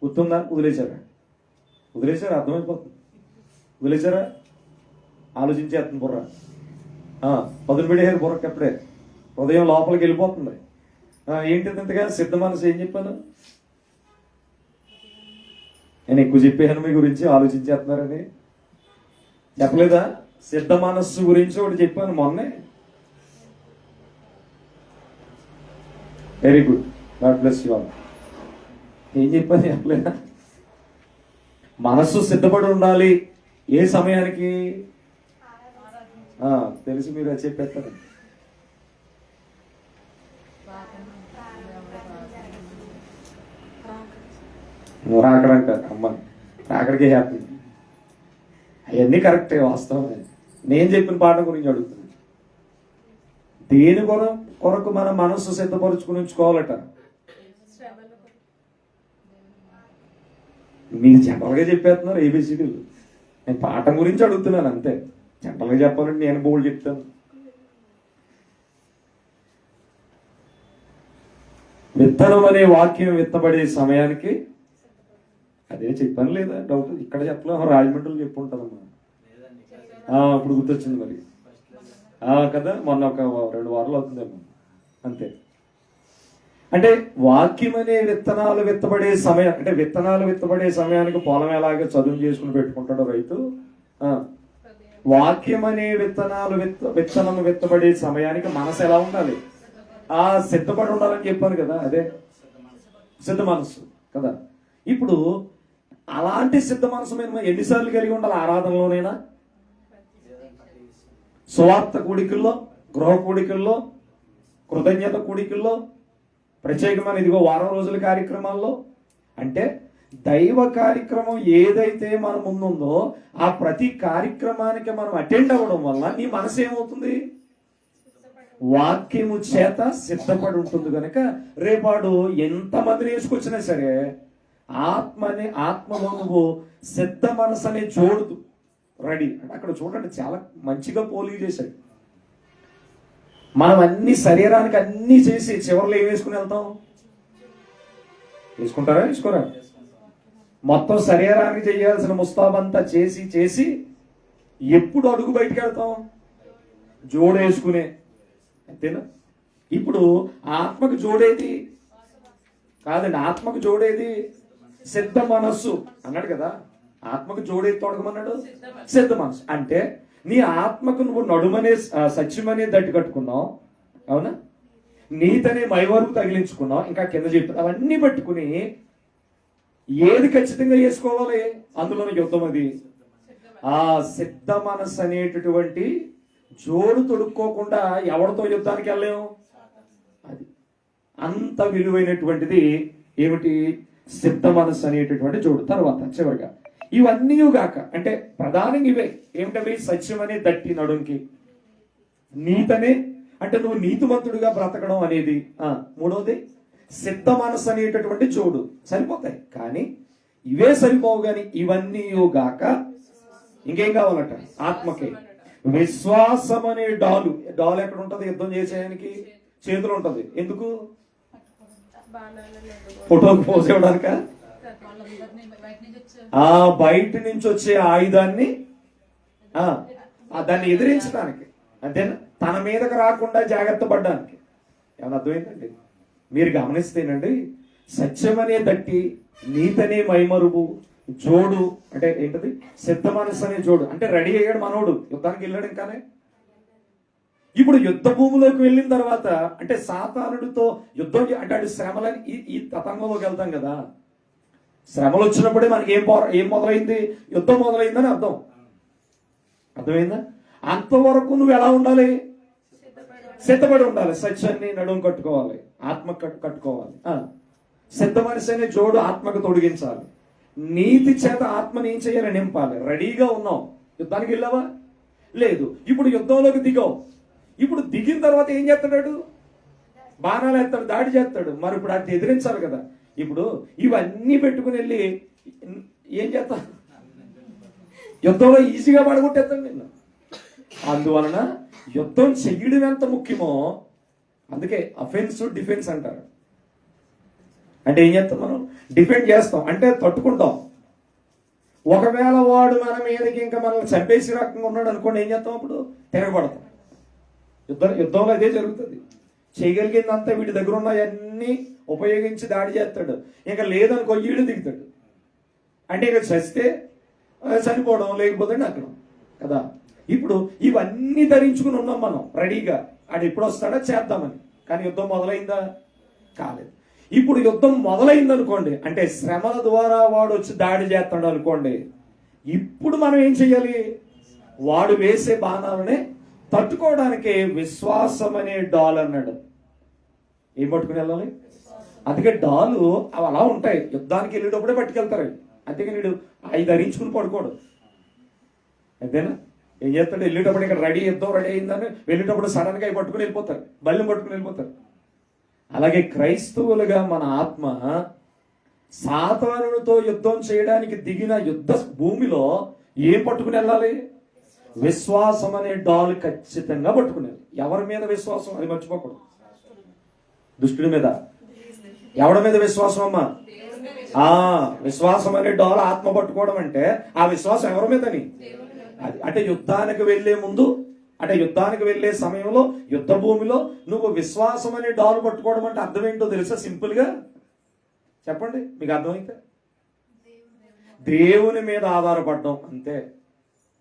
గుర్తుందా? వదిలేశారా? అర్థమైపోతుంది. వదిలేశారా? ఆలోచించేస్తుంది బుర్ర, పదులు పెడేసారు బుర్రకి అప్పుడే, హృదయం లోపలికి వెళ్ళిపోతుంది. ఏంటిది ఇంతగా సిద్ధ మనసు? ఏం చెప్పాను నేను? ఎక్కువ చెప్పాను మీ గురించి, ఆలోచించేస్తున్నారని చెప్పలేదా? సిద్ధ మనస్సు గురించి ఒకటి చెప్పాను మొన్నే. Very good, God bless you all. ఏం చెప్పాను చెప్పలేదా? మనస్సు సిద్ధపడి ఉండాలి. ఏ సమయానికి? తెలిసి మీరు అది చెప్పేస్తారు. నువ్వు రాకడంట అమ్మ, రాకడికే హ్యాపీ. అవన్నీ కరెక్టే, వాస్తవమే. నేను చెప్పిన పాఠం గురించి అడుగుతున్నాను. దేని కొరకు మన మనస్సు సిద్ధపరుచుకుని ఉంచుకోవాలట? మీరు జనరల్గా చెప్పేస్తున్నారు ఏబిసిడీలు. నేను పాఠం గురించి అడుగుతున్నాను అంతే. జనరల్గా చెప్పాలంటే నేను బోల్డ్ చెప్తాను. విత్తనం అనే వాక్యం విత్తబడే సమయానికి, అదే చెప్పాను లేదా? డౌట్ ఇక్కడ చెప్పలేదు, రాజమండ్రిలో చెప్పుంటానమ్మా. ఇప్పుడు గుర్తొచ్చింది మరి కదా, మొన్న ఒక 2 వారాలు అవుతుందేమో అంతే. అంటే వాక్యం అనే విత్తనాలు విత్తబడే సమయం, అంటే విత్తనాలు విత్తబడే సమయానికి పొలం ఎలాగే చదువు చేసుకుని పెట్టుకుంటాడో రైతు, వాక్యం అనే విత్తనం విత్తబడే సమయానికి మనసు ఎలా ఉండాలి? సిద్ధపడి ఉండాలని చెప్పాను కదా, అదే సిద్ధ మనసు కదా. ఇప్పుడు అలాంటి సిద్ధ మనసు మేము ఎన్నిసార్లు కలిగి ఉండాలి? ఆరాధనలోనైనా, సువార్త కూడికల్లో, గృహ కూడికల్లో, కృతజ్ఞత కూడికల్లో, ప్రత్యేకమైన ఇదిగో వారం రోజుల కార్యక్రమాల్లో. అంటే దైవ కార్యక్రమం ఏదైతే మన ముందుందో ఆ ప్రతి కార్యక్రమానికి మనం అటెండ్ అవ్వడం వల్ల నీ మనసు ఏమవుతుంది? వాక్యము చేత సిద్ధపడి ఉంటుంది కనుక రేపాడు ఎంతమందిని వేసుకొచ్చినా సరే ఆత్మలో నువ్వు సిద్ధ మనసు అనే జోడుదు రెడీ. అంటే అక్కడ చూడండి చాలా మంచిగా పోలిక చేశాడు. మనం అన్ని శరీరానికి అన్ని చేసి చివరిలో ఏం వేసుకుని వెళ్తాం? వేసుకుంటారా? వేసుకోరా? మొత్తం శరీరానికి చేయాల్సిన ముస్తాబంతా చేసి చేసి ఎప్పుడు అడుగు బయటికి వెళ్తాం? జోడు వేసుకునే, అంతేనా? ఇప్పుడు ఆత్మకు జోడేది కాదండి, ఆత్మకు జోడేది సిద్ధ మనస్సు అన్నాడు కదా. ఆత్మకు జోడేది తొడగమన్నాడు సిద్ధ మనస్సు. అంటే నీ ఆత్మకు నువ్వు నడుమనే సత్యమనే దట్టి కట్టుకున్నావు, అవునా? నీతనే మైవరకు తగిలించుకున్నావు, ఇంకా కింద చెప్పి అవన్నీ పట్టుకుని ఏది ఖచ్చితంగా చేసుకోవాలి? అందులోని యుద్ధం అది. ఆ సిద్ధ మనస్సు అనేటటువంటి జోడు తొడుక్కోకుండా ఎవరితో యుద్ధానికి వెళ్ళలేము. అది అంత విలువైనటువంటిది ఏమిటి? సిద్ధ మనస్సు అనేటటువంటి జోడు. తర్వాత చివరిగా ఇవన్నీ గాక, అంటే ప్రధానంగా ఇవే ఏమిటవి? సత్యం అనే దట్టి నడుంకి, నీతనే అంటే నువ్వు నీతిమంతుడిగా బ్రతకడం అనేది, మూడవది సిద్ధ మనస్సు అనేటటువంటి జోడు. సరిపోతాయి, కానీ ఇవే సరిపోవు. కానీ ఇవన్నీ గాక ఇంకేం కావాలట? ఆత్మకి విశ్వాసం అనే డాలు. డాలు ఎక్కడ ఉంటది? యుద్ధం చేసేయడానికి చేతులు ఉంటది. ఎందుకు? ఫోటోకి పోజ్ ఇవ్వడానిక? బయట నుంచి వచ్చే ఆయుధాన్ని దాన్ని ఎదిరించడానికి, అంతేనా? తన మీదకి రాకుండా జాగ్రత్త పడ్డానికి. ఏమన్నా అర్థమైందండి? మీరు గమనిస్తేనండి, సత్యం అనే దట్టి, నీతనే మైమరుగు జోడు, అంటే ఏంటది? సిద్ధ మనస్సు అనే జోడు. అంటే రెడీ అయ్యాడు మనోడు, యుద్ధానికి వెళ్ళాడు. ఇంకానే ఇప్పుడు యుద్ధ భూమిలోకి వెళ్ళిన తర్వాత అంటే సాతానుడితో యుద్ధం అంటే శ్రమలని ఈ తతంగంలోకి వెళ్తాం కదా. శ్రమలు వచ్చినప్పుడే మనకి ఏం మొదలైంది? యుద్ధం మొదలైందని అర్థం. అర్థమైందా? అంతవరకు నువ్వు ఎలా ఉండాలి? సిద్ధపడి ఉండాలి. సత్యాన్ని నడుము కట్టుకోవాలి, ఆత్మ కట్టుకోవాలి. సిద్ధ మనసు అనే జోడు ఆత్మకు తొడిగించాలి. నీతి చేత ఆత్మని ఏం చేయాలి? నింపాలి. రెడీగా ఉన్నావు. యుద్ధానికి వెళ్ళావా? లేదు. ఇప్పుడు యుద్ధంలోకి దిగావు. ఇప్పుడు దిగిన తర్వాత ఏం చేస్తున్నాడు? బాణాలు వేస్తాడు, దాడి చేస్తాడు. మరి ఇప్పుడు అది ఎదిరించాలి కదా. ఇప్పుడు ఇవన్నీ పెట్టుకుని వెళ్ళి ఏం చేస్తా, యుద్ధంలో ఈజీగా పడగొట్టేస్తాను నిన్ను. అందువలన యుద్ధం చెయ్యడం ఎంత ముఖ్యమో, అందుకే అఫెన్స్ డిఫెన్స్ అంటారు. అంటే ఏం చేస్తాం మనం? డిఫెండ్ చేస్తాం, అంటే తట్టుకుంటాం. ఒకవేళ వాడు మన మీదకి ఇంకా మనల్ని చంపేసి రకంగా ఉన్నాడు అనుకోండి, ఏం చేస్తాం? అప్పుడు తిరగబడతాం. యుద్ధంలో అదే జరుగుతుంది. చేయగలిగిందంతా వీడి దగ్గర ఉన్నవన్నీ ఉపయోగించి దాడి చేస్తాడు. ఇంకా లేదనుకో ఈడు దిగుతాడు. అంటే ఇక చస్తే చనిపోవడం, లేకపోతే అక్కడ కదా. ఇప్పుడు ఇవన్నీ ధరించుకుని ఉన్నాం మనం రెడీగా. అది ఎప్పుడు వస్తాడో చేద్దామని. కానీ యుద్ధం మొదలైందా? కాలేదు. ఇప్పుడు యుద్ధం మొదలైంది అనుకోండి, అంటే శ్రమల ద్వారా వాడు వచ్చి దాడి చేస్తాడు అనుకోండి, ఇప్పుడు మనం ఏం చెయ్యాలి? వాడు వేసే బాణాలనే తట్టుకోవడానికి విశ్వాసం అనే డాల్ అన్నాడు. ఏం పట్టుకుని వెళ్ళాలి? అందుకే డాలు అవి అలా ఉంటాయి, యుద్ధానికి వెళ్ళేటప్పుడే పట్టుకెళ్తారు. అందుకే వీడు అవి ధరించుకుని పడుకోడు. అంతేనా? ఏం చేస్తాడు? వెళ్ళేటప్పుడు ఇక్కడ రెడీ, యుద్ధం రెడీ అయిందని వెళ్ళేటప్పుడు సడన్గా అవి పట్టుకుని వెళ్ళిపోతారు, బల్యం పట్టుకుని వెళ్ళిపోతారు. అలాగే క్రైస్తవులుగా మన ఆత్మ సాతానునితో యుద్ధం చేయడానికి దిగిన యుద్ధ భూమిలో ఏం పట్టుకుని వెళ్ళాలి? విశ్వాసం అనే డాల్ ఖచ్చితంగా పట్టుకునేది. ఎవరి మీద విశ్వాసం? అది మర్చిపోకూడదు. దుష్టుడి మీద. ఎవడి మీద విశ్వాసం అమ్మా? విశ్వాసం అనే డాల్ ఆత్మ పట్టుకోవడం అంటే ఆ విశ్వాసం ఎవరి మీదని? అది అంటే యుద్ధానికి వెళ్లే ముందు, అంటే యుద్ధానికి వెళ్లే సమయంలో యుద్ధ భూమిలో నువ్వు విశ్వాసం అనే డాల్ పట్టుకోవడం అంటే అర్థం ఏంటో తెలుసా? సింపుల్ గా చెప్పండి, మీకు అర్థమైతే. దేవుని మీద ఆధారపడడం అంతే.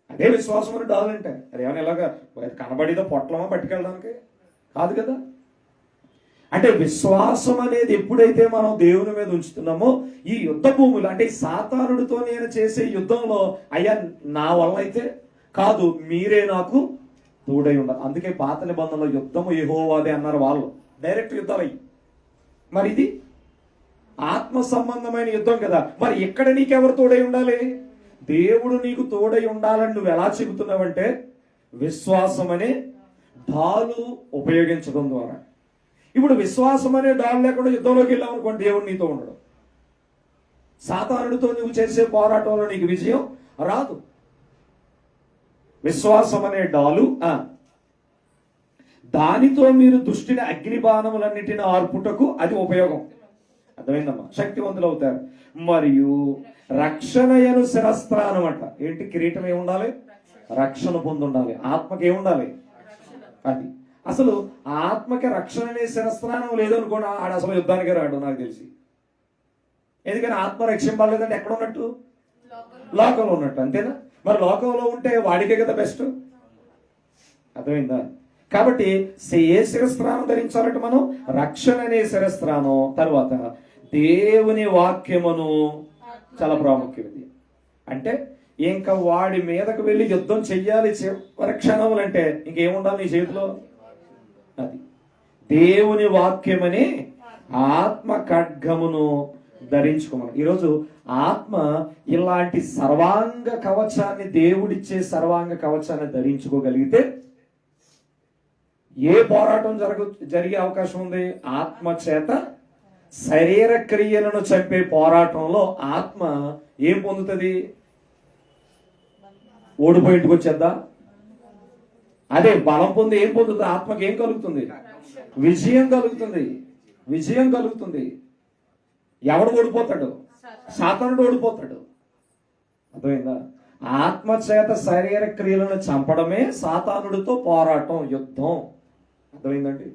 అదే విశ్వాసం అనే డాల్ అంటే. అది ఏమైనా ఇలాగా కనబడిదో పొట్లమా పట్టుకెళ్ళడానికి కాదు కదా. అంటే విశ్వాసం అనేది ఎప్పుడైతే మనం దేవుని మీద ఉంచుతున్నామో ఈ యుద్ధ భూములు, అంటే ఈ సాతానుడితో నేను చేసే యుద్ధంలో, అయ్యా నా వల్ల అయితే కాదు, మీరే నాకు తోడై ఉండాలి. అందుకే పాత నిబంధనలో యుద్ధము యెహోవాదే అన్నారు వాళ్ళు, డైరెక్ట్ యుద్ధాలు అయ్యి. మరి ఇది ఆత్మ సంబంధమైన యుద్ధం కదా. మరి ఇక్కడ నీకెవరు తోడై ఉండాలి? దేవుడు నీకు తోడై ఉండాలని నువ్వు ఎలా చెబుతున్నావంటే విశ్వాసం అనే డాలు ఉపయోగించడం ద్వారా. ఇప్పుడు విశ్వాసం అనే డాల్ లేకుండా యుద్ధంలోకి వెళ్ళావు అనుకోండి, దేవుడు నీతో ఉండడు. సాతానుడితో నువ్వు చేసే పోరాటంలో నీకు విజయం రాదు. విశ్వాసం అనే డాలు, దానితో మీరు దుష్టిని అగ్ని బాణములన్నిటిని ఆర్పుటకు అది ఉపయోగం. అర్థమైందమ్మా? శక్తివంతులు అవుతారు. మరియు రక్షణయను శిరస్త్రానం అంట. ఏంటి? కిరీటం ఏముండాలి? రక్షణ పొంది ఉండాలి. ఆత్మకి ఏముండాలి? అది అసలు ఆత్మకి రక్షణ అనే శిరస్త్రానం లేదనుకోండి, ఆడ అసలు యుద్ధానికి రాడు నాకు తెలిసి. ఎందుకని ఆత్మ రక్షింపలేదంటే ఎక్కడ ఉన్నట్టు? లోకంలో ఉన్నట్టు. అంతేనా? మరి లోకంలో ఉంటే వాడికే కదా బెస్ట్. అర్థమైందా? కాబట్టి ఏ శిరస్త్రానం ధరించాలంటే మనం రక్షణ అనే శిరస్త్రానం, తర్వాత దేవుని వాక్యమును, చాలా ప్రాముఖ్యమైనది. అంటే ఇంకా వాడి మీదకు వెళ్ళి యుద్ధం చెయ్యాలి చివరి క్షణములు అంటే ఇంకేముండాలి నీ చేతిలో? అది దేవుని వాక్యమని ఆత్మ ఖడ్గమును ధరించుకోమని. ఈరోజు ఆత్మ ఇలాంటి సర్వాంగ కవచాన్ని, దేవుడిచ్చే సర్వాంగ కవచాన్ని ధరించుకోగలిగితే ఏ పోరాటం జరిగే అవకాశం ఉంది? ఆత్మ చేత శరీర క్రియలను చంపే పోరాటంలో ఆత్మ ఏం పొందుతుంది? ఓడిపోయింటికి వచ్చేద్దా? అదే బలం పొంది ఏం పొందుతుంది? ఆత్మకి ఏం కలుగుతుంది? విజయం కలుగుతుంది. విజయం కలుగుతుంది. ఎవడు ఓడిపోతాడు? సాతానుడు ఓడిపోతాడు. అర్థమైందా? ఆత్మ చేత శరీర క్రియలను చంపడమే సాతానుడితో పోరాటం, యుద్ధం. అర్థమైందండి?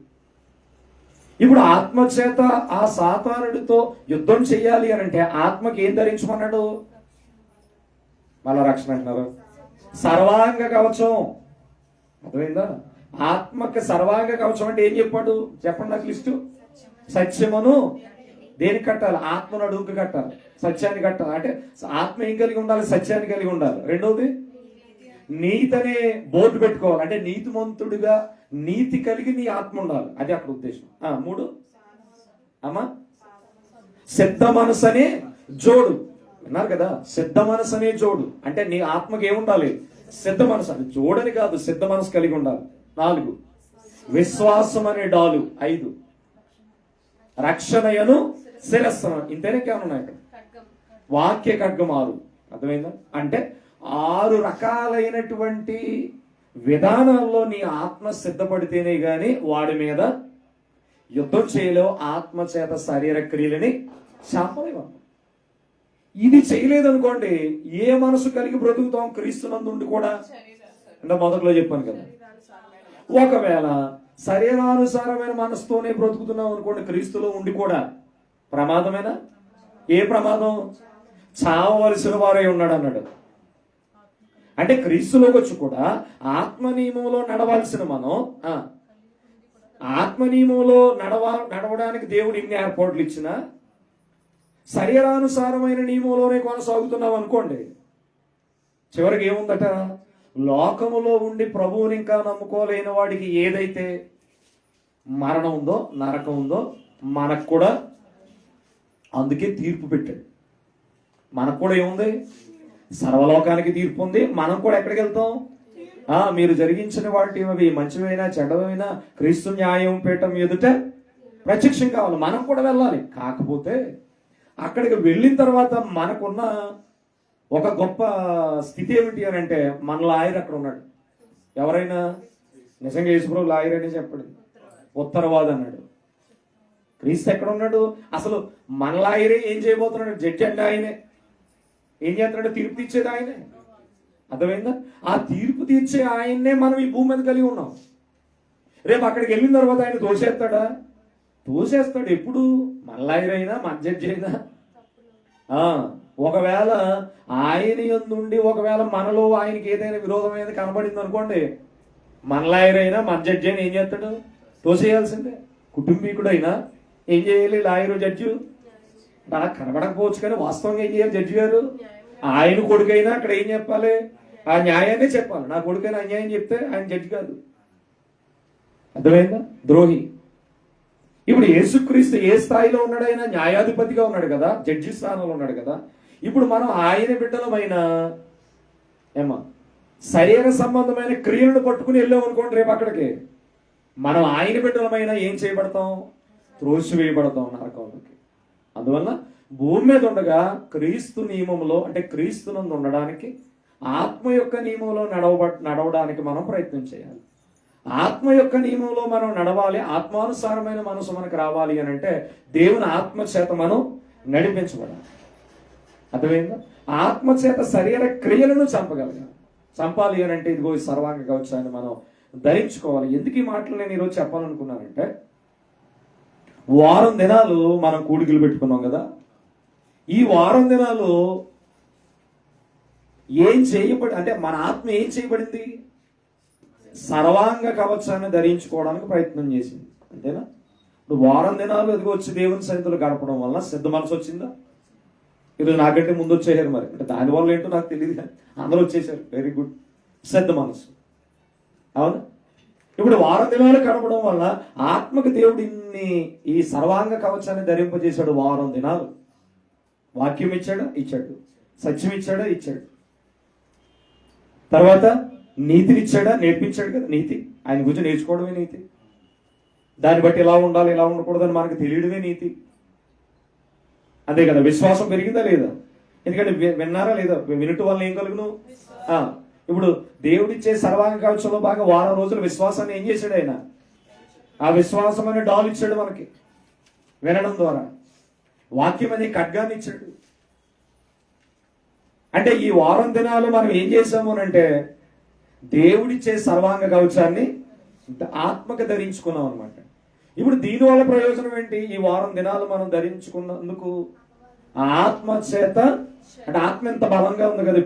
ఇప్పుడు ఆత్మ చేత ఆ సాతానుడితో యుద్ధం చెయ్యాలి అని అంటే ఆత్మకి ఏం ధరించమన్నాడు? మళ్ళా రక్షణ అంటున్నారు, సర్వాంగ కవచం. అర్థమైందా? ఆత్మకి సర్వాంగ కవచం అంటే ఏం చెప్పాడు? చెప్పండి నాకు లిస్టు. సత్యమును దేనికి కట్టాలి? ఆత్మను అడుగుకు కట్టాలి, సత్యాన్ని కట్టాలి. అంటే ఆత్మ ఏం కలిగి ఉండాలి? సత్యాన్ని కలిగి ఉండాలి. రెండవది నీతి అనే బోర్డు పెట్టుకోవాలి. అంటే నీతిమంతుడిగా నీతి కలిగి నీ ఆత్మ ఉండాలి. అది అక్కడ ఉద్దేశం. 3 అమ్మా, సిద్ధ మనసు అనే జోడు. విన్నారు కదా? సిద్ధ మనసు అనే జోడు అంటే నీ ఆత్మకి ఏముండాలి? సిద్ధ మనసు. అది జోడని కాదు, సిద్ధ మనసు కలిగి ఉండాలి. 4 విశ్వాసం అనే డాలు. 5 రక్షణయను శిరస్సును. ఇంతేనే కేవలం ఉన్నాయి ఇక్కడ. వాక్య ఖడ్గం 6. అర్థమైందా? అంటే 6 రకాలైనటువంటి విధానాల్లో నీ ఆత్మ సిద్ధపడితేనే గాని వాడి మీద యుద్ధం చేయలేవు. ఆత్మ చేత శరీర క్రియలని శాపలేవు. ఇది చేయలేదనుకోండి, ఏ మనసు కలిగి బ్రతుకుతాం? క్రీస్తునందుండి కూడా. అంటే మొదట్లో చెప్పాను కదా, ఒకవేళ శరీరానుసారమైన మనసుతోనే బ్రతుకుతున్నాం అనుకోండి, క్రీస్తులో ఉండి కూడా ప్రమాదమేనా? ఏ ప్రమాదం? చావవలసిన వారే ఉన్నాడు అన్నాడు. అంటే క్రీస్తులోకి వచ్చి కూడా ఆత్మ నియమంలో నడవాల్సిన మనం ఆత్మ నియమంలో నడవడానికి దేవుడు ఇన్ని ఏర్పాట్లు ఇచ్చినా శరీరానుసారమైన నియమంలోనే కొనసాగుతున్నాం అనుకోండి, చివరికి ఏముందట? లోకములో ఉండి ప్రభువుని ఇంకా నమ్ముకోలేని వాడికి ఏదైతే మరణం ఉందో, నరకం ఉందో, మనకు కూడా అందుకే తీర్పు పెట్టాడు. మనకు కూడా ఏముంది? సర్వలోకానికి తీర్పు ఉంది. మనం కూడా ఎక్కడికి వెళ్తాం? మీరు జరిగించిన వాటి అవి మంచివైనా చెడ్డవైనా క్రీస్తు న్యాయం పీఠం ఎదుట ప్రత్యక్షం కావాలి. మనం కూడా వెళ్ళాలి. కాకపోతే అక్కడికి వెళ్ళిన తర్వాత మనకున్న ఒక గొప్ప స్థితి ఏమిటి అని అంటే, మన లాయర్ అక్కడ ఉన్నాడు. ఎవరైనా నిజంగా యేసుప్రభు లాయర్ అని చెప్పడు, ఉత్తరవాది అన్నాడు. క్రీస్తు ఎక్కడ ఉన్నాడు? అసలు మన లాయరే ఏం చేయబోతున్నాడు? జడ్జి అంటే ఆయనే. ఏం చేస్తున్నాడు? తీర్పు తీర్చేది ఆయనే. అర్థమైందా? ఆ తీర్పు తీర్చే ఆయన్నే మనం ఈ భూమి మీద కలిగి ఉన్నాం. రేపు అక్కడికి వెళ్ళిన తర్వాత ఆయన తోసేస్తాడా? తోసేస్తాడు. ఎప్పుడు? మన లాయర్ అయినా, మన జడ్జి అయినా. ఒకవేళ ఆయన యందుండి ఒకవేళ మనలో ఆయనకి ఏదైనా విరోధమైన కనబడింది అనుకోండి, మన లాయర్ అయినా, మన జడ్జి అయినా ఏం చేస్తాడు? తోసేయాల్సిందే. కుటుంబీకుడైనా ఏం చేయాలి? లాయరు, జడ్జి అలా కనబడకపోవచ్చు, కానీ వాస్తవంగా ఏం చేయాలి? జడ్జి గారు ఆయన కొడుకైనా అక్కడ ఏం చెప్పాలి? ఆ న్యాయాన్ని చెప్పాలి. నా కొడుకైనా అన్యాయం చెప్తే ఆయన జడ్జి కాదు. అర్థమైందా? ద్రోహి. ఇప్పుడు యేసుక్రీస్తు ఏ స్థాయిలో ఉన్నాడు? ఆయన న్యాయాధిపతిగా ఉన్నాడు కదా, జడ్జి స్థానంలో ఉన్నాడు కదా. ఇప్పుడు మనం ఆయన బిడ్డలమైన శరీర సంబంధమైన క్రియలను పట్టుకుని వెళ్ళాం అనుకోండి, రేపు అక్కడికి మనం ఆయన బిడ్డలమైన ఏం చేయబడతాం? త్రోసివేయబడతాం నరకంలోకి. అందువల్ల భూమి మీద ఉండగా క్రీస్తు నియమంలో, అంటే క్రీస్తునందు ఉండడానికి, ఆత్మ యొక్క నియమంలో నడవడానికి మనం ప్రయత్నం చేయాలి. ఆత్మ యొక్క నియమంలో మనం నడవాలి. ఆత్మానుసారమైన మనసు మనకు రావాలి అని అంటే దేవుని ఆత్మ చేత మనం నడిపించబడాలి. అర్థమైందా? ఆత్మ చేత శరీర క్రియలను చంపాలి అని అంటే ఇదిగో ఈ సర్వాంగ కవచాన్ని మనం ధరించుకోవాలి. ఎందుకు ఈ మాటలు నేను ఈరోజు చెప్పాలనుకున్నానంటే, వారం దినాలు మనం కూడికలు పెట్టుకున్నాం కదా. ఈ వారం దినాలు ఏం చేయబడి, అంటే మన ఆత్మ ఏం చేయబడింది? సర్వాంగ కవచాన్ని ధరించుకోవడానికి ప్రయత్నం చేసింది. అంతేనా? ఇప్పుడు వారం దినాలు ఎదుగు వచ్చి దేవుని సన్నిధిలో గడపడం వల్ల సిద్ధ మనసు వచ్చిందా? ఈరోజు నాకంటే ముందు వచ్చేసారు. మరి అంటే దానివల్ల ఏంటో నాకు తెలియదు, కానీ అందరూ వచ్చేసారు. Very good. సిద్ధ మనసు. అవును. ఇప్పుడు వారం దినాలు గడపడం వల్ల ఆత్మకు దేవుడు ఈ సర్వాంగ కవచాన్ని ధరింపజేశాడు. వారం దినాలు వాక్యం ఇచ్చాడు, సత్యం ఇచ్చాడు. తర్వాత నీతిని ఇచ్చాడా? నేర్పించాడు కదా. నీతి ఆయన గురించి నేర్చుకోవడమే నీతి. దాన్ని బట్టి ఎలా ఉండాలి, ఎలా ఉండకూడదని మనకు తెలియడమే నీతి. అంతే కదా. విశ్వాసం పెరిగిందా లేదా? ఎందుకంటే విన్నారా లేదా? వినటం వల్ల ఏం కలుగును? ఇప్పుడు దేవుడిచ్చే సర్వాంగ కవచంలో బాగా వారం రోజుల విశ్వాసాన్ని ఏం చేశాడు ఆయన? ఆ విశ్వాసం అనే డాల్ ఇచ్చాడు మనకి వినడం ద్వారా. వాక్యం అనే ఖడ్గాన్ని ఇచ్చాడు. అంటే ఈ వారం దినాలు మనం ఏం చేసాము అంటే దేవుడిచ్చే సర్వాంగ కవచాన్ని ఆత్మకు ధరించుకున్నాం అనమాట. ఇప్పుడు దీనివల్ల ప్రయోజనం ఏంటి? ఈ వారం దినాలు మనం ధరించుకున్నందుకు ఆత్మ చేత, అంటే ఆత్మ ఎంత బలంగా ఉంది కదా.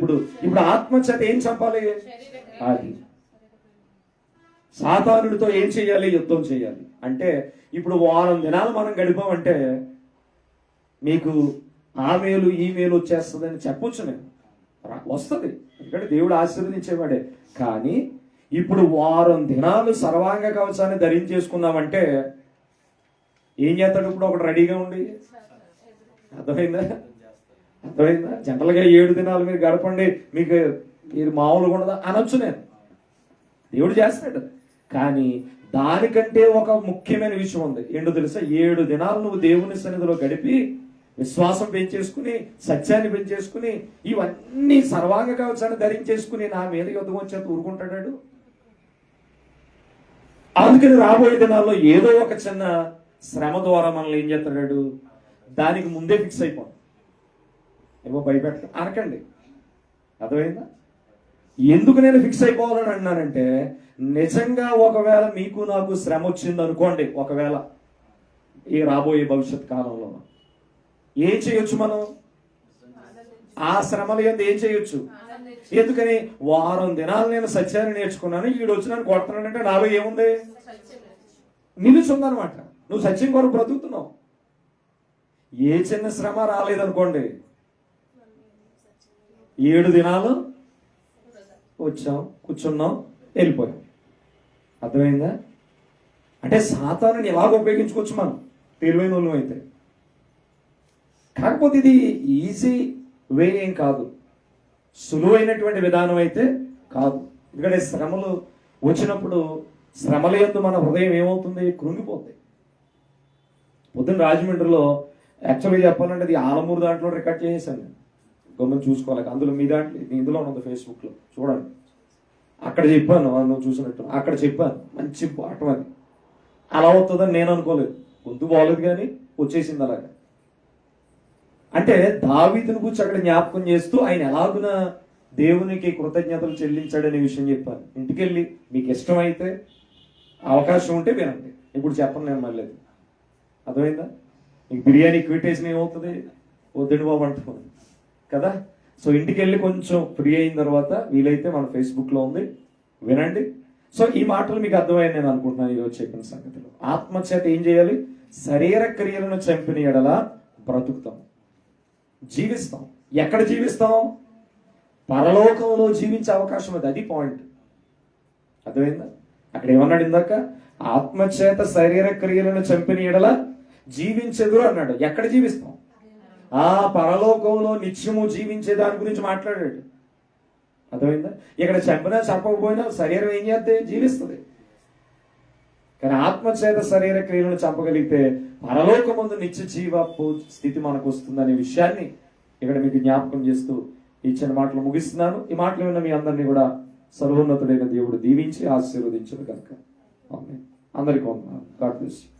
ఇప్పుడు ఆత్మ చేత ఏం చంపాలి? అది సాతానుడితో ఏం చేయాలి? యుద్ధం చేయాలి. అంటే ఇప్పుడు వారం దినాలు మనం గడిపామంటే మీకు ఆ మేలు ఈ మేలు వచ్చేస్తుందని చెప్పొచ్చు. నేను వస్తుంది, ఎందుకంటే దేవుడు ఆశీర్వదించేవాడే. కానీ ఇప్పుడు వారం దినాలు సర్వాంగ కవచాన్ని ధరించేసుకున్నామంటే ఏం చేస్తాడు? ఇప్పుడు ఒకటి రెడీగా ఉండి. అర్థమైందా? జనరల్గా 7 దినాలు మీరు గడపండి, మీకు ఇది మామూలుగా ఉండదా అనొచ్చు నేను. దేవుడు చేస్తాడు. కానీ దానికంటే ఒక ముఖ్యమైన విషయం ఉంది. ఏంటో తెలుసా? 7 దినాలు నువ్వు దేవుని సన్నిధిలో గడిపి విశ్వాసం పెంచేసుకుని, సత్యాన్ని పెంచేసుకుని, ఇవన్నీ సర్వాంగ కవచాన్ని ధరించేసుకుని నా మీద యుద్ధం వచ్చేది ఊరుకుంటాడు. అందుకని రాబోయే దినాల్లో ఏదో ఒక చిన్న శ్రమ ద్వారా మనల్ని ఏం చేస్తాడు, దానికి ముందే ఫిక్స్ అయిపోతాం. ఏమో భయపెట్ట అనకండి, అర్థమైందా? ఎందుకు నేను ఫిక్స్ అయిపోవాలని అన్నానంటే, నిజంగా ఒకవేళ మీకు నాకు శ్రమ వచ్చింది అనుకోండి, ఒకవేళ ఈ రాబోయే భవిష్యత్ కాలంలో ఏం చేయొచ్చు మనం? ఆ శ్రమలు ఏంది ఏం చేయొచ్చు? ఎందుకని? వారం దినాలు నేను సత్యాన్ని నేర్చుకున్నాను, ఈడు వచ్చి నన్ను కొడుతున్నానంటే నాలో ఏముంది? నిలుచుందనమాట. నువ్వు సత్యం కొరకు బ్రతుకుతున్నావు. ఏ చిన్న శ్రమ రాలేదనుకోండి, 7 దినాలు వచ్చాం, కూర్చున్నాం, వెళ్ళిపోయాం. అర్థమైందా? అంటే సాతానుని ఎలాగ ఉపయోగించుకోవచ్చు మనం, తెలివైన వాళ్ళు అయితే. కాకపోతే ఇది ఈజీ వే ఏం కాదు, సులువైనటువంటి విధానం అయితే కాదు. ఎందుకంటే శ్రమలు వచ్చినప్పుడు శ్రమల యందు మన హృదయం ఏమవుతుంది? కృంగిపోతుంది. పొద్దున్న రాజమండ్రిలో యాక్చువల్గా చెప్పాలంటే అది ఆలమూరు దాంట్లో రికార్డ్ చేసేసాను నేను, గమని చూసుకోవాలి. అందులో మీ దాంట్లో ఇందులో ఉంది, ఫేస్బుక్లో చూడండి. అక్కడ చెప్పాను, నువ్వు చూసినట్టు అక్కడ చెప్పాను. మంచి పాఠం అది. అలా అవుతుందని నేను అనుకోలేదు, గొంతు బాగోలేదు కానీ వచ్చేసింది అలాగా. అంటే దావీదుని గురించి అక్కడ జ్ఞాపకం చేస్తూ ఆయన ఎలాగున దేవునికి కృతజ్ఞతలు చెల్లించాడనే విషయం చెప్పాను. ఇంటికి వెళ్ళి మీకు ఇష్టమైతే అవకాశం ఉంటే వినండి. ఇప్పుడు చెప్పను నేను మళ్ళీ. అర్థమైందా? మీకు బిర్యానీ క్విటేషన్ ఏమవుతుంది? వద్దండి బాబు అంటున్నాను కదా. సో ఇంటికి వెళ్ళి కొంచెం ఫ్రీ అయిన తర్వాత వీలైతే మన ఫేస్బుక్లో ఉంది, వినండి. సో ఈ మాటలు మీకు అర్థమైంది నేను అనుకుంటున్నాను ఈరోజు చెప్పిన సంగతులు. ఆత్మచేత ఏం చేయాలి? శరీర క్రియలను చంపిన ఎడల బ్రతుకుతాం, జీవిస్తాం. ఎక్కడ జీవిస్తాం? పరలోకంలో జీవించే అవకాశం అది. అది పాయింట్. అర్థమైందా? అక్కడ ఏమన్నాడు ఇందాక? ఆత్మచేత శరీర క్రియలను చంపిన ఎడల జీవించెదురు అన్నాడు. ఎక్కడ జీవిస్తాం? ఆ పరలోకంలో నిత్యము జీవించే దాని గురించి మాట్లాడాడు. అర్థమైందా? ఇక్కడ చంపినా చంపకపోయినా శరీరం ఏం చేస్తే జీవిస్తుంది. కానీ ఆత్మచేత శరీర క్రియలను చంపగలిగితే పరలోకమందు నిత్య జీవపు స్థితి మనకు వస్తుందనే విషయాన్ని ఇక్కడ మీకు జ్ఞాపకం చేస్తూ ఈ చిన్న మాటలు ముగిస్తున్నాను. ఈ మాటలు విన్న మీ అందరినీ కూడా సర్వోన్నతుడైన దేవుడు దీవించి ఆశీర్వదించను కనుక. అందరికీ వందనాలు. God bless you.